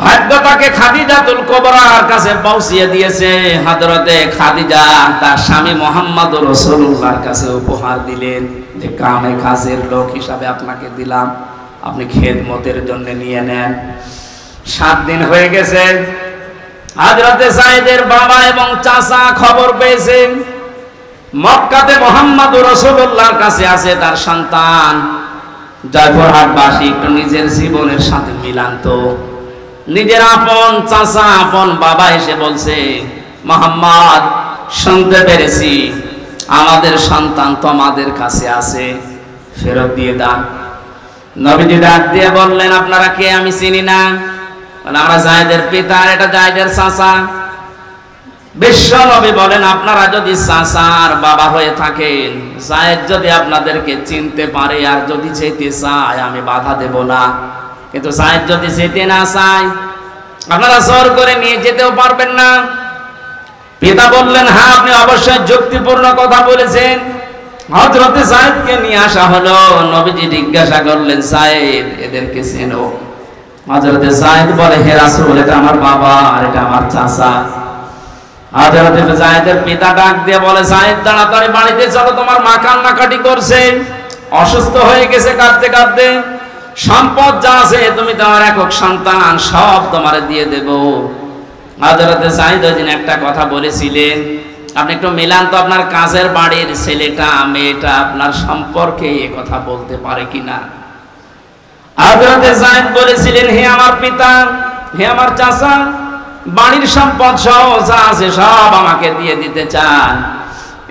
ভাগ্য তাকে খাদিজাতুল কুবরার কাছে পৌঁছিয়ে দিয়েছে। হযরতে খাদিজা তার স্বামী মুহাম্মদুর রাসূলুল্লাহর কাছে উপহার দিলেন যে কামে কাজের লোক হিসাবে আপনাকে দিলাম, আপনি খেদমতের জন্য নিয়ে নেন। 7 দিন হয়ে গেছে। হযরতে যায়েদের বাবা এবং চাচা খবর পেয়েছেন মক্কাতে মুহাম্মদুর রাসূলুল্লাহর কাছে আছে তার সন্তান। জয়পুরহাটবাসী একটু নিজের জীবনের সাথে মিলান তো। নিজের আপন চাচা, আপন বাবা এসে বলছে, মুহাম্মদ, শুনতে পেরেছি আমাদের সন্তান তোমাদের কাছে আছে, ফেরত দিয়ে দাও। নবীজি ডাক দিয়ে বললেন, আপনারা কে? আমি চিনি না। আমরা যায়েদের পিতা, এটা যায়েদের চাচা। বিশ্ব নবী বলেন, আপনারা যদি চাচার বাবা হয়ে থাকেন, যায়েদ যদি আপনাদেরকে চিনতে পারে আর যদি যেতে চায়, আমি বাধা দেব না। কিন্তু যায়েদ যদি যেতে না চায়, আপনারা জোর করে নিয়ে যেতেও পারবেন না। পিতা বললেন, হ্যাঁ, আপনি অবশ্যই যুক্তিপূর্ণ কথা বলেছেন। হযরতে যায়েদকে নিয়ে আসা হলো। নবীজি জিজ্ঞাসা করলেন, যায়েদ, এদেরকে চেনো? হযরতে যায়েদ বলে, হে রাসূল, এটা আমার বাবা আর এটা আমার চাচা। হযরতে যায়েদের পিতা ডাক দিয়ে বলে, যায়েদ, তাড়াতাড়ি বাড়িতে চলো, তোমার মা কান্নাকাটি করছে, অসুস্থ হয়ে গেছে কাঁদতে কাঁদতে। সম্পদ যা আছে, তুমি তোমার একক সন্তান, সব তোমারে দিয়ে দেব। হযরতে যায়েদ ওই দিন একটা কথা বলেছিলেন, আপনি একটু মিলান তো, আপনার কাজের বাড়ির ছেলেটা মেয়েটা আপনার সম্পর্কে এ কথা বলতে পারে কিনা। হযরতে যায়েদ বলেছিলেন, হে আমার পিতা, হে আমার চাচা, বাড়ির সম্পদ সহ যা আছে সব আমাকে দিয়ে দিতে চান।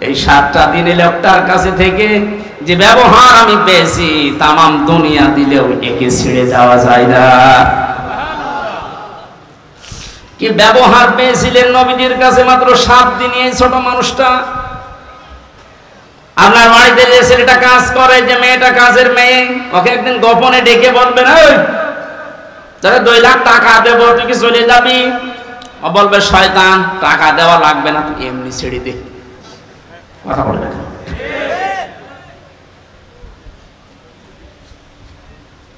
এই 7টা দিনে লোকটার কাছে থেকে যে ব্যবহার আমি পেয়েছি, তামাম দুনিয়া দিলেও একে ছেড়ে যাওয়া যায় না। কি ব্যবহার পেয়েছিলেন নবীজির কাছে মাত্র 7 দিনে এই ছোট মানুষটা। আপনার বাড়িতে যে ছেলেটা কাজ করে, যে মেয়েটা কাজের মেয়ে, ওকে একদিন গোপনে ডেকে বলবেন, ওই তাহলে 2 লাখ টাকা দেবো, তুই কি চলে যাবি? ও বলবে, শয়তান, টাকা দেওয়া লাগবে না, তুই এমনি ছেড়ে দে। কথা বলবে।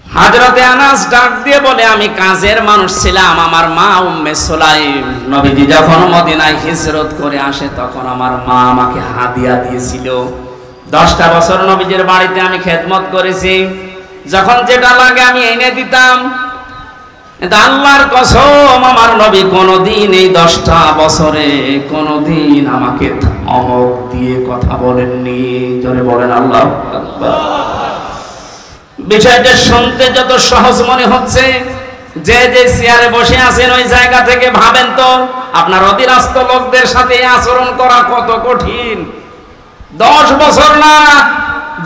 হযরতে আনাস ডাক দিয়ে বলে, আমি কাজের মানুষ ছিলাম, আমার মা উম্মে সুলাইম নবীজি যখন মদিনায় হিজরত করে আসে তখন আমার মা আমাকে হাদিয়া দিয়েছিল। 10টা বছর নবীজির বাড়িতে আমি খেদমত করেছি, যখন যেটা লাগে আমি এনে দিতাম। আল্লাহর কসম, আমার নবী কোনদিন এই 10টা বছরে কোনদিন আমাকে ধমক দিয়ে কথা বলেননি। জোরে বলেন আল্লাহু আকবার। বিষয়টা শুনতে যত সহজ মনে হচ্ছে, যে যে চেয়ারে বসে আছেন ওই জায়গা থেকে ভাবেন তো আপনার অধীনস্থ লোকদের সাথে আচরণ করা কত কঠিন। 10 বছর না,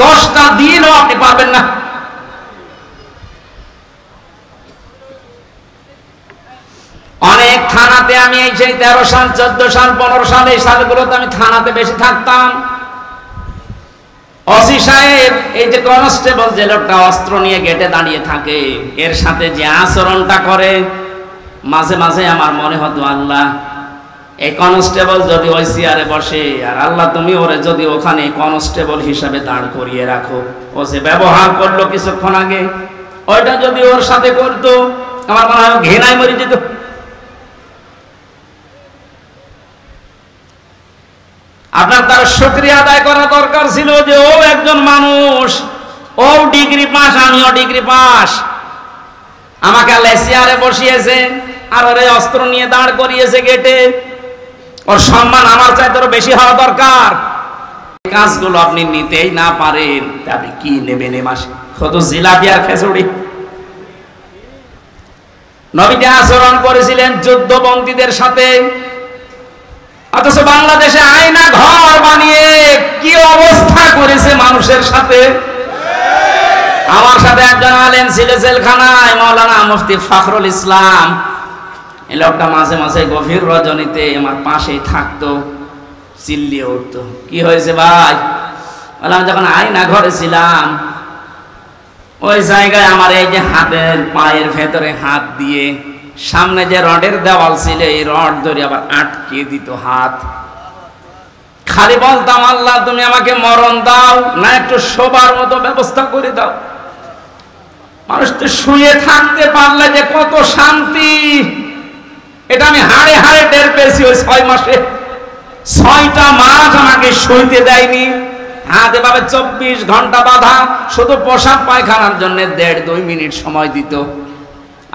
10টা দিনও আপনি পারবেন না। অনেক থানাতে আমি এই সেই 13 সাল 14 সাল 15 সাল এই সালগুলোতে আমি থানাতে বেশি থাকতাম। ওসি সাহেব, এই যে কনস্টেবল যে লোকটা অস্ত্র নিয়ে গেটে দাঁড়িয়ে থাকে, এর সাথে যে আচরণটা করে, মাঝে মাঝে আমার মনে হতো আল্লাহ, এই কনস্টেবল যদি ওই চেয়ারে বসে, আর আল্লাহ তুমি ওরে যদি ওখানে কনস্টেবল হিসাবে দাঁড় করিয়ে রাখো, ও যে ব্যবহার করলো কিছুক্ষণ আগে, ওইটা যদি ওর সাথে করতো, আমার মনে হয় ঘৃণায় মরে যেত। আপনার তার শুকরিয়া আদায় করা দরকার ছিল যে ও একজন মানুষ, ও ডিগ্রি পাস, আমিও ডিগ্রি পাস, আমাকে আল্লাহ চেয়ারে বসিয়েছে আর ওরে অস্ত্র নিয়ে দাঁড় করিয়েছে গেটে, ওর সম্মান আমার চাইতে আরো বেশি হওয়া দরকার। কাজগুলো আপনি নিতেই না পারেন, আপনি কি নেবেন এ মাসে? কত জিলাপি আর খেচুড়ি। নবীজি আচরণ করেছিলেন যুদ্ধবন্দীদের সাথে, অথচ বাংলাদেশে আয়না ঘর বানিয়ে কি অবস্থা করেছে মানুষের সাথে। আমার সাথে একজন আলেম ছিল জেলখানায়, মাওলানা মুফতি ফখরুল ইসলাম। এই লোকটা মাঝে মাঝে গভীর রজনীতে আমার পাশেই থাকতো, চিল্লিয়ে উঠতো, কি হয়েছে ভাই? বললাম যখন আয়না ঘরে ছিলাম, ওই জায়গায় আমার এই যে হাতের পায়ের ভেতরে হাত দিয়ে সামনে যে রডের দেওয়াল ছিল, এই রড ধরে আবার আটকে দিত হাত। খালি বলতাম আল্লাহ তুমি আমাকে মরণ দাও না একটু শোবার মতো ব্যবস্থা করে দাও। মানুষ তো শুয়ে থাকতে পারলে যে কত শান্তি, এটা আমি হাড়ে হাড়ে টের পেয়েছি। ওই 6 মাসে 6টা মাস আমাকে শুইতে দেয়নি, হাত এভাবে 24 ঘন্টা বাঁধা, শুধু পোশাক পায়খানার জন্য 1.5-2 মিনিট সময় দিত,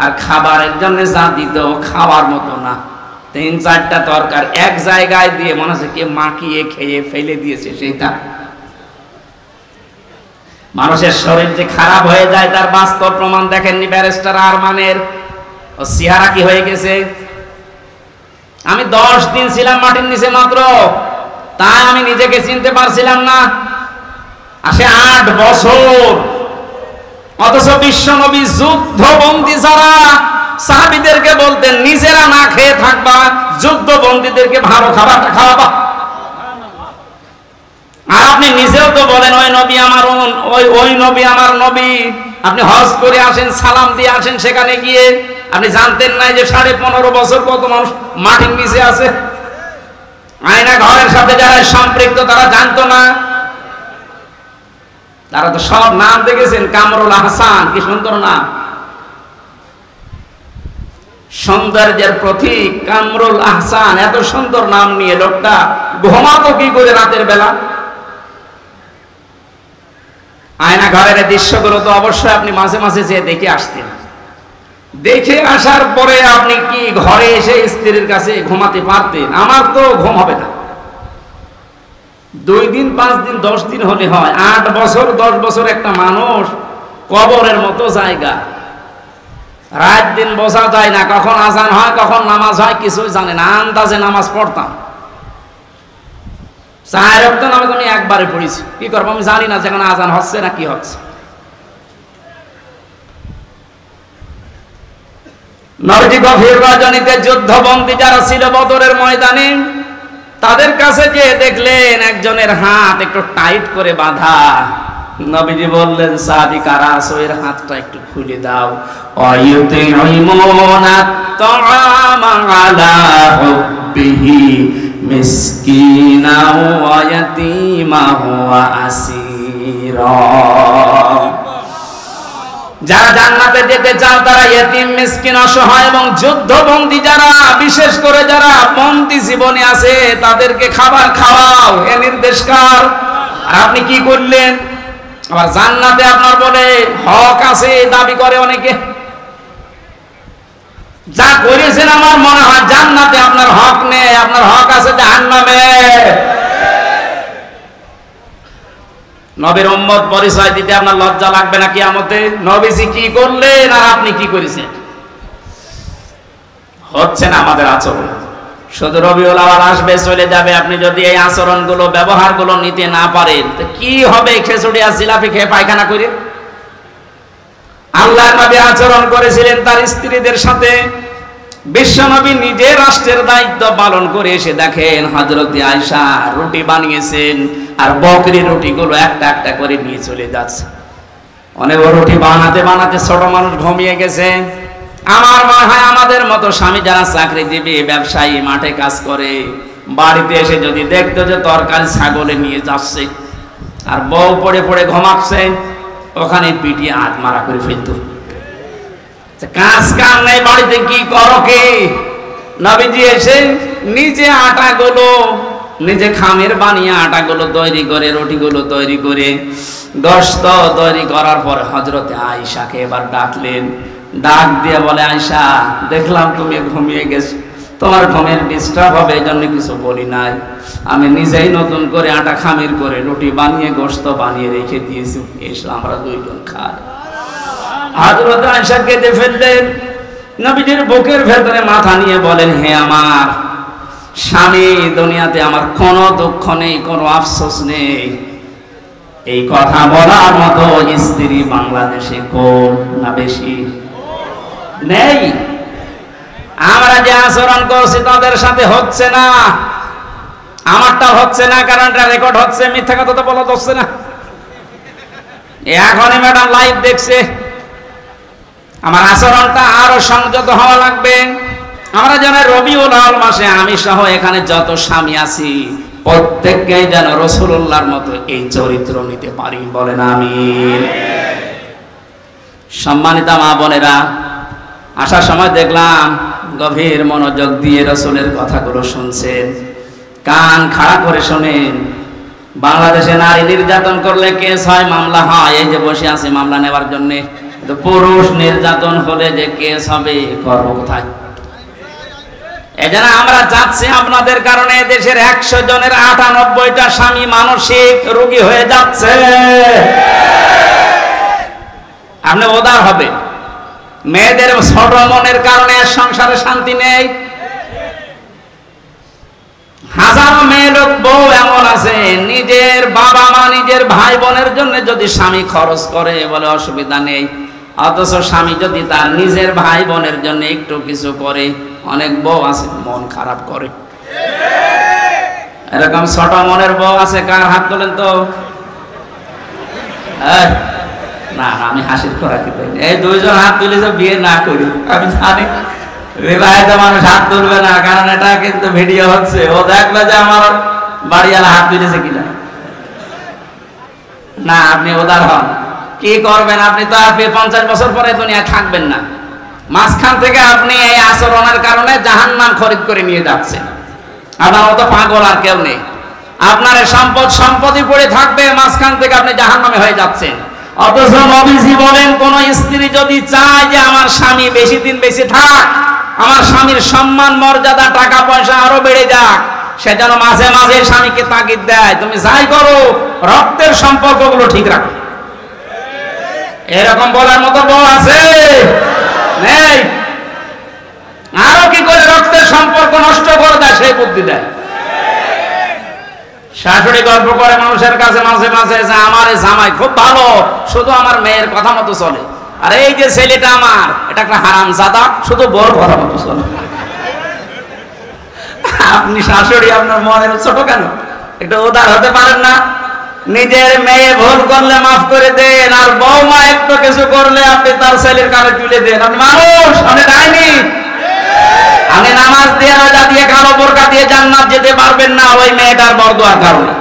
আর খাবারের জন্য যা দিত খাওয়ার মতো না, 3-4টা তরকার এক জায়গায় দিয়ে মনে হচ্ছে কে মাখিয়ে খেয়ে ফেলে দিয়েছে। সেটা মানুষের শরীর যে খারাপ হয়ে যায় তার বাস্তব প্রমাণ দেখেননি ব্যারিস্টার আরমানের? ও চেহারা কি হয়ে গেছে। আমি 10 দিন ছিলাম মাটির নিচে মাত্র, তাই আমি নিজেকে চিনতে পারছিলাম না। আসে 8 বছর, অথচ বিশ্বনবী যুদ্ধবন্দী যারা সাহাবীদেরকে বলতেন নিজেরা না খেয়ে থাকবা, যুদ্ধবন্দীদেরকে ভালো খাবারটা খাওয়াবা। আর আপনি নিজেও তো বলেন ওই নবী আমার, ওই নবী আমার নবী। আপনি হজ করে আসেন, সালাম দিয়ে আসেন, সেখানে গিয়ে আপনি জানতেন না যে 15.5 বছর কত মানুষ মাটির নিচে আছে। আয়না ঘরের সাথে যারা সম্পৃক্ত তারা জানতো না। তারা তো সব নাম দেখেছেন, কামরুল আহসান, কি সুন্দর নাম, সৌন্দর্যের প্রতীক কামরুল আহসান। এত সুন্দর নাম নিয়ে লোকটা ঘুমাতো কি করে রাতের বেলা? আয়না ঘরের দৃশ্যগুলো তো অবশ্যই আপনি মাঝে মাঝে যেয়ে দেখে আসতেন। দেখে আসার পরে আপনি কি ঘরে এসে স্ত্রীর কাছে ঘুমাতে পারতেন? আমার তো ঘুম হবে না। 2 দিন 5 দিন 10 দিন হলে হয়, 8 বছর 10 বছর একটা মানুষ কবরের মতো জায়গা। রাত দিন বোঝা যায় না, কখন আজান হয় কখন নামাজ হয় কিছুই জানে না, আন্দাজে নামাজ পড়তাম। 4 ওয়াক্ত নামাজ আমি একবারে পড়েছি, কি করবো আমি জানি না যেখানে আজান হচ্ছে না কি হচ্ছে। নবীজি গভীর রজনীতে যুদ্ধবন্দী যারা ছিল বদরের ময়দানে, তাদের কাছে যে দেখলেন একজনের হাত একটু টাইট করে বাঁধা। নবীজি বললেন সাহাবী কারা আছো, এর হাতটা একটু খুলে দাও। অয়ুতিমুনা তাআমা আলা হুব্বিহি মিসকিনা ওয়া ইয়াতীমা ওয়া আসীরা। যারা জান্নাতে যেতে চাও তারা ইয়েতিম, মিসকিন, অসহায় এবং যুদ্ধবন্দী যারা, বিশেষ করে যারা বন্দী জীবনে আছে তাদেরকে খাবার খাওয়াও, এ নির্দেশ কার? আর আপনি কি করলেন? আবার জান্নাতে আপনার বলে হক আছে দাবি করে অনেকে। যা করেছেন আমার মনে হয় জান্নাতে আপনার হক নেই, আপনার হক আছে জাহান্নামে। নবীর উম্মত পরিচয় দিতে আপনার লজ্জা লাগবে না কিয়ামতে? নবীজি কি করলেন আর আপনি কি করেছেন? হচ্ছে না আমাদের আচরণ। শুধু রবিউল আউয়াল আসবে চলে যাবে, আপনি যদি এই আচরণগুলো ব্যবহারগুলো নিতে না পারেন তো কি হবে? খিচুড়ি আর জিলাপি খেয়ে পায়খানা করে? আল্লাহর নবী আচরণ করেছিলেন তার স্ত্রীদের সাথে। বিশ্বনবী নিজে রাষ্ট্রের দায়িত্ব পালন করে এসে দেখেন হযরত আয়েশা রুটি বানিয়েছেন আর বকরি রুটিগুলো একটা একটা করে নিয়ে চলে যাচ্ছে। অনেক রুটি বানাতে বানাতে ছোট মানুষ ঘুমিয়ে গেছে। আমার মনে হয় আমাদের মতো স্বামী যারা চাকরিজীবী ব্যবসায়ী মাঠে কাজ করে, বাড়িতে এসে যদি দেখতো যে তরকারি ছাগলে নিয়ে যাচ্ছে আর বউ পড়ে পড়ে ঘুমাচ্ছে, ওখানে পিটিয়ে হাত মারা করে ফেলতো। কাজ কাম নেই বাড়িতে, কি করো কি? নবীজি এসে নিজে আটাগুলো নিজে খামের বানিয়ে আটাগুলো তৈরি করে রুটিগুলো তৈরি করে গোশত তৈরি করার পর হযরতে আয়েশাকে এবার ডাকলেন। ডাক দিয়ে বলে, আয়েশা দেখলাম তুমি ঘুমিয়ে গেছো, তোমার ঘুমের ডিস্টার্ব হবে এই জন্য কিছু বলি নাই। আমি নিজেই নতুন করে আটা খামির করে রুটি বানিয়ে গোশত বানিয়ে রেখে দিয়েছি, এসে আমরা দুইজন খাই। হযরত আয়েশা কেঁদে ফেললেন। নবীজির বুকের ভেতরে মাথা নিয়ে বলেন, হে আমার স্বামী, দুনিয়াতে আমার কোনো দুঃখ নেই, কোনো আফসোস নেই। এই কথা বলার মতো স্ত্রী বাংলাদেশে কম না বেশি? নেই। আমরা যে আচরণ করছি তাদের সাথে হচ্ছে না। আমারটা হচ্ছে না কারণ এটা রেকর্ড হচ্ছে, মিথ্যা কথা তো বলা যাচ্ছে না। এখনই ম্যাডাম লাইভ দেখছে। আমার আচরণটা আরো সংযত হওয়া লাগবে। আমরা যেন রবিউল আউয়াল মাসে আমি সহ এখানে যত স্বামী আছি প্রত্যেককেই যেন রাসূলুল্লাহর মতো এই চরিত্র নিতে পারি, বলেন আমিন। সম্মানিত মা বোনেরা, আসার সময় দেখলাম গভীর মনোযোগ দিয়ে রাসূলের কথাগুলো শুনছেন, কান খাড়া করে শোনেন। বাংলাদেশে নারী নির্যাতন করলে কেস হয়, মামলা হয়। এই যে বসে আছে মামলা নেওয়ার জন্য। পুরুষ নির্যাতন হলে যে কেস হবে, করব কোথায়? এজন্য আমরা চাচ্ছি আপনাদের কারণে দেশের 100 জনের 98টা স্বামী মানসিক রোগী হয়ে যাচ্ছে। আপনি উদার হবে। মেয়েদের ছোট মনের কারণে সংসারে শান্তি নেই। হাজারো মেয়ে লোক বউ এমন আছে, নিজের বাবা মা নিজের ভাই বোনের জন্য যদি স্বামী খরচ করে বলে অসুবিধা নেই, অথচ স্বামী যদি তার নিজের ভাই বোনের জন্য একটু কিছু করে, অনেক বউ আছে মন খারাপ করে। এরকম ছোট মনের বউ আছে? কার হাত তোলেন তো? না, আমি হাসির খোরাকি পাই। এই দুইজন হাত তুলে যে বিয়ে না করি, আমি জানি বিবাহিত মানুষ হাত তুলবে না, কারণ এটা কিন্তু ভিডিও হচ্ছে। ও দেখবে যে আমার বাড়িওয়ালা হাত তুলেছে কিনা। না, আপনি উদার হন। কি করবেন? আপনি তো আর 50 বছর পরে দুনিয়া থাকবেন না। মাঝখান থেকে আপনি এই আচরণের কারণে জাহান্নাম খরিদ করে নিয়ে যাচ্ছেন। আপনার মতো পাগল আর কেউ নেই। আপনার সম্পত্তি পড়ে থাকবে, মাঝখান থেকে আপনি জাহান্নামে হয়ে যাচ্ছেন। অথচ নবীজি বলেন, কোন স্ত্রী যদি চায় যে আমার স্বামী বেশি দিন বেঁচে থাক, আমার স্বামীর সম্মান মর্যাদা টাকা পয়সা আরো বেড়ে যাক, সে যেন মাঝে মাঝে স্বামীকে তাগিদ দেয়, তুমি যাই করো রক্তের সম্পর্কগুলো ঠিক রাখো। এরকম বলার মতো বউ আছে? নেই। আরো কি করে রক্তের সম্পর্ক নষ্ট করে দেয় সেই বুদ্ধি দেয়। শাশুড়ি গল্প করে মানুষের কাছে মাঝে মাঝে যে আমার এই জামাই খুব ভালো, শুধু আমার মেয়ের কথা মতো চলে, আর এই যে ছেলেটা আমার এটা একটা হারামজাদা, শুধু বড় কথা মতো চলে। আপনি শাশুড়ি, আপনার মনের ছোট কেন? একটু উদার হতে পারেন না? নিজের মেয়ে ভুল করলে মাফ করে দেন, আর বৌমা একটু কিছু করলে আপনি তার ছেলের কানে তুলে দেন। আপনি মানুষ, আপনি ডাইনি। আপনি নামাজ দিয়ে রোজা দিয়ে কালো বোরকা দিয়ে জান্নাত যেতে পারবেন না ওই মেয়েটার বরদোয়ার কারণে।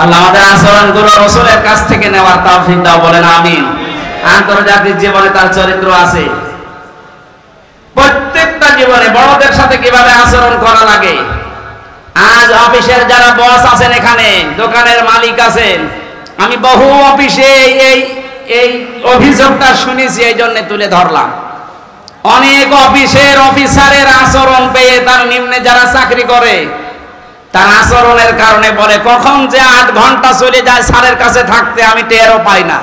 আল্লাহ আমাদের আচরণগুলো রাসূলের কাছ থেকে নেওয়ার তৌফিক দাও, বলেন আমিন। আন্তর্জাতিক জীবনে তার চরিত্র আছে। প্রত্যেকটা জীবনে বড়দের সাথে কিভাবে আচরণ করা লাগে। আজ অফিসের যারা বস আছেন, এখানে দোকানের মালিক আছেন, আমি বহু অফিসে এই অভিযোগটা শুনেছি, এই জন্য তুলে ধরলাম। অনেক অফিসের অফিসারের আচরণ পেয়ে তার নিম্নে যারা চাকরি করে তার আচরণের কারণে বলে কখন যে 8 ঘন্টা চলে যায় স্যারের কাছে থাকতে আমি টেরও পাই না,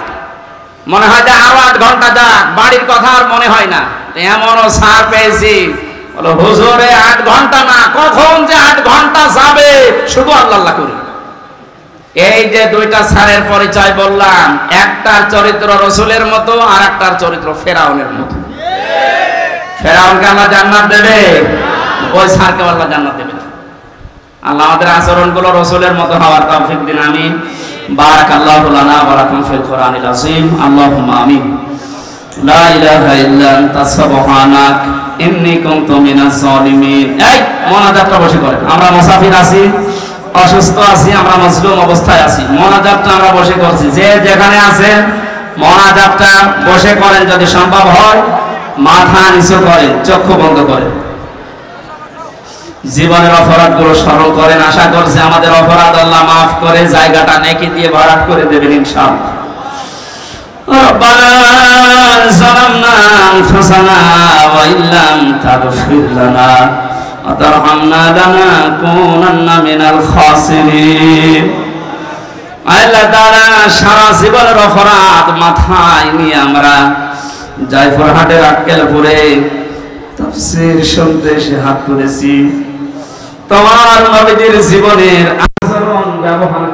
মনে হয় যে আরো 8 ঘন্টা যাক, বাড়ির কথা আর মনে হয় না। এমনও স্যার পেয়েছি বলো হুজুরে 8 ঘন্টা না, কখন যে 8 ঘন্টা যাবে শুধু আল্লাহ আল্লাহ করি। এই যে দুইটা স্যারের পরিচয় বললাম, একটার চরিত্র রসুলের মতো আর একটার চরিত্র ফেরাউনের মতো। ফেরাউনকে আল্লাহ জান্নাত দেবে, ওই স্যারকে আল্লাহ জান্নাত দেবে না। আল্লাহ আমাদের আচরণগুলো রসুলের মতো হওয়ার তৌফিক দিন, আমিন। বারাকাল্লাহু লানা ওয়া লাকুম ফিল কোরআনিল আযীম। আল্লাহুম্মা আমিন। লা ইলাহা ইল্লা আনতা সুবহানাক ইন্নী কুনতু মিনাজ জালিমিন। এই মোনাজাতটা বসে করেন, আমরা মুসাফির আছি, অসুস্থ আছি, আমরা মজলুম অবস্থায় আছি, মোনাজাতটা আমরা বসে করছি। যে যেখানে আছেন মোনাজাতটা বসে করেন, যদি সম্ভব হয় মাথা নিচু করেন, চক্ষু বন্ধ করেন, জীবনের অপরাধগুলো স্মরণ করেন। আশা করছি আমাদের অপরাধ আল্লাহ মাফ করে জায়গাটা নেকি দিয়ে ভরাট করে দেবেন ইনশাআল্লাহ। রব্বানা যালামনা আনফুসানা ওয়া ইল্লাম তাগফির লানা ওয়া তারহামনা লানাকুনান্না মিনাল খাসিরিন। আল্লাহ তাআলা সারা জীবনের অপরাধ মাথায় নিয়ে আমরা জয়পুরহাটের আক্কেলপুরে তাফসীর শুনতে এসে হাত তুলেছি। তোমার নবীদের জীবনের আচরণ ব্যবহার